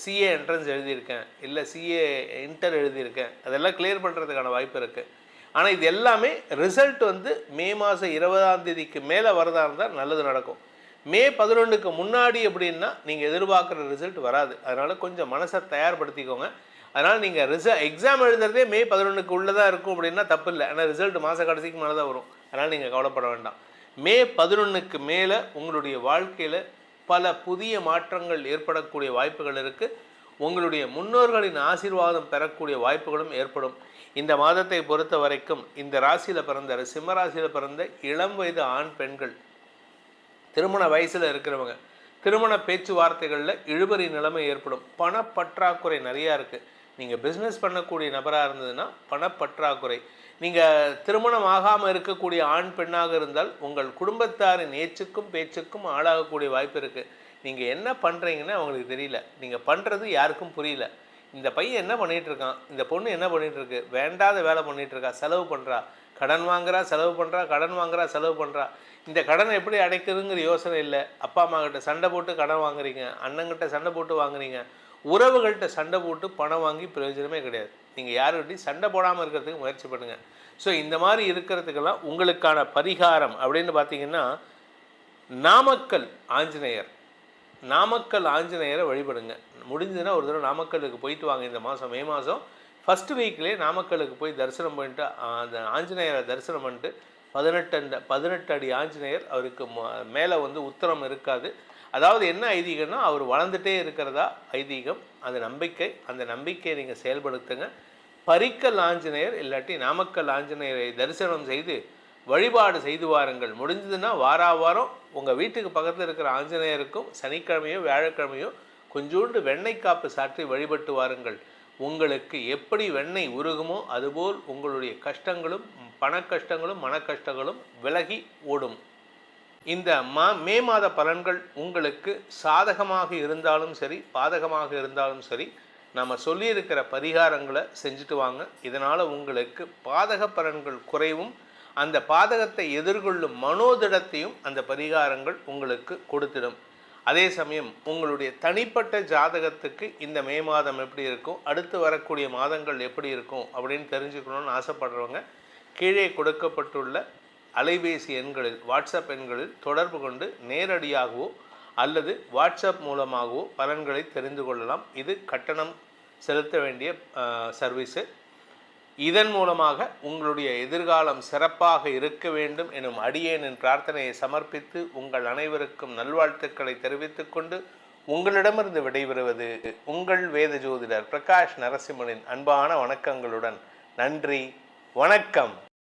சிஏ என்ட்ரன்ஸ் எழுதியிருக்கேன், இல்லை சிஏ இன்டர் எழுதியிருக்கேன், அதெல்லாம் கிளியர் பண்ணுறதுக்கான வாய்ப்பு இருக்குது. ஆனால் இது எல்லாமே ரிசல்ட் மே மாதம் 20ஆம் தேதிக்கு மேலே வரதா இருந்தால் நல்லது நடக்கும். மே 11க்கு முன்னாடி அப்படின்னா நீங்கள் எதிர்பார்க்குற ரிசல்ட் வராது. அதனால் கொஞ்சம் மனசை தயார்படுத்திக்கோங்க. அதனால் நீங்கள் எக்ஸாம் எழுதுறதே மே 11க்கு உள்ளதாக இருக்கும் அப்படின்னா தப்பு இல்லை. ஆனால் ரிசல்ட் மாத கடைசிக்கு மேலே தான் வரும். அதனால் நீங்கள் கவலைப்பட வேண்டாம். மே 11க்கு மேலே உங்களுடைய வாழ்க்கையில் பல புதிய மாற்றங்கள் ஏற்படக்கூடிய வாய்ப்புகள் இருக்குது. உங்களுடைய முன்னோர்களின் ஆசீர்வாதம் பெறக்கூடிய வாய்ப்புகளும் ஏற்படும். இந்த மாதத்தை பொறுத்த வரைக்கும் இந்த ராசியில் பிறந்த, சிம்ம ராசியில் பிறந்த இளம் வயது ஆண் பெண்கள், திருமண வயசில் இருக்கிறவங்க, திருமண பேச்சுவார்த்தைகளில் இழுபறி நிலைமை ஏற்படும். பணப்பற்றாக்குறை நிறையா இருக்குது. நீங்கள் பிஸ்னஸ் பண்ணக்கூடிய நபராக இருந்ததுன்னா பணப்பற்றாக்குறை. நீங்கள் திருமணம் ஆகாமல் இருக்கக்கூடிய ஆண் பெண்ணாக இருந்தால் உங்கள் குடும்பத்தாரின் ஏச்சுக்கும் பேச்சுக்கும் ஆளாகக்கூடிய வாய்ப்பு இருக்குது. நீங்கள் என்ன பண்ணுறீங்கன்னு அவங்களுக்கு தெரியல, நீங்கள் பண்ணுறது யாருக்கும் புரியல. இந்த பையன் என்ன பண்ணிகிட்ருக்கான், இந்த பொண்ணு என்ன பண்ணிகிட்ருக்கு, வேண்டாத வேலை பண்ணிகிட்ருக்கா, செலவு பண்ணுறா, கடன் வாங்குறா, செலவு பண்ணுறா, கடன் வாங்குறா, செலவு பண்ணுறா. இந்த கடனை எப்படி அடைக்கிறதுங்கிற யோசனை இல்லை. அப்பா அம்மா கிட்ட சண்டை போட்டு கடன் வாங்குறீங்க, அண்ணங்கிட்ட சண்டை போட்டு வாங்குறீங்க, உறவுகள்கிட்ட சண்டை போட்டு பணம் வாங்கி பிரயோஜனமே கிடையாது. நீங்கள் யாருக்கிட்டையும் சண்டை போடாமல் இருக்கிறதுக்கு முயற்சி பண்ணுங்கள். ஸோ இந்த மாதிரி இருக்கிறதுக்கெல்லாம் உங்களுக்கான பரிகாரம் அப்படின்னு பார்த்தீங்கன்னா, நாமக்கல் ஆஞ்சநேயர், நாமக்கல் ஆஞ்சநேயரை வழிபடுங்க. முடிஞ்சதுன்னா ஒரு தடவை நாமக்கலுக்கு போயிட்டு வாங்க. இந்த மாதம் மே மாதம் ஃபஸ்ட்டு வீக்லேயே நாமக்கலுக்கு போய் தரிசனம் பண்ணிட்டு, அந்த ஆஞ்சநேயரை தரிசனம் பண்ணிட்டு, 18 அடி ஆஞ்சநேயர், அவருக்கு மேலே உத்தரம் இருக்காது. அதாவது என்ன ஐதீகம்னா, அவர் வளர்ந்துட்டே இருக்கிறதா ஐதீகம். அது நம்பிக்கை. அந்த நம்பிக்கையை நீங்கள் செயல்படுத்துங்க. பரிக்கல் ஆஞ்சநேயர் இல்லாட்டி நாமக்கல் ஆஞ்சநேயரை தரிசனம் செய்து வழிபாடு செய்து வாருங்கள். முடிஞ்சதுன்னா வாரம் உங்கள் வீட்டுக்கு பக்கத்தில் இருக்கிற ஆஞ்சநேயருக்கும் சனிக்கிழமையோ வியாழக்கிழமையோ கொஞ்சோண்டு வெண்ணெய் காப்பு சாற்றி வழிபட்டு வாருங்கள். உங்களுக்கு எப்படி வெண்ணெய் உருகுமோ அதுபோல் உங்களுடைய கஷ்டங்களும், பண கஷ்டங்களும், மன கஷ்டங்களும் விலகி ஓடும். இந்த மே மாத பலன்கள் உங்களுக்கு சாதகமாக இருந்தாலும் சரி, பாதகமாக இருந்தாலும் சரி, நம்ம சொல்லியிருக்கிற பரிகாரங்களை செஞ்சுட்டு வாங்க. இதனால் உங்களுக்கு பாதக பலன்கள் குறைவும், அந்த பாதகத்தை எதிர்கொள்ளும் மனோதிடத்தையும் அந்த பரிகாரங்கள் உங்களுக்கு கொடுத்திடும். அதே சமயம் உங்களுடைய தனிப்பட்ட ஜாதகத்துக்கு இந்த மே மாதம் எப்படி இருக்கும், அடுத்து வரக்கூடிய மாதங்கள் எப்படி இருக்கும் அப்படின்னு தெரிஞ்சுக்கணும்னு ஆசைப்படுறவங்க கீழே கொடுக்கப்பட்டுள்ள அலைபேசி எண்களில், வாட்ஸ்அப் எண்களில் தொடர்பு கொண்டு நேரடியாகவோ அல்லது வாட்ஸ்அப் மூலமாகவோ பலன்களை தெரிந்து கொள்ளலாம். இது கட்டணம் செலுத்த வேண்டிய சர்வீஸு. இதன் மூலமாக உங்களுடைய எதிர்காலம் சிறப்பாக இருக்க வேண்டும் எனும் அடியேனின் பிரார்த்தனையை சமர்ப்பித்து உங்கள் அனைவருக்கும் நல்வாழ்த்துக்களை தெரிவித்துக் கொண்டு உங்களிடமிருந்து விடைபெறுவது உங்கள் வேத ஜோதிடர் பிரகாஷ் நரசிம்மனின் அன்பான வணக்கங்களுடன். நன்றி, வணக்கம்.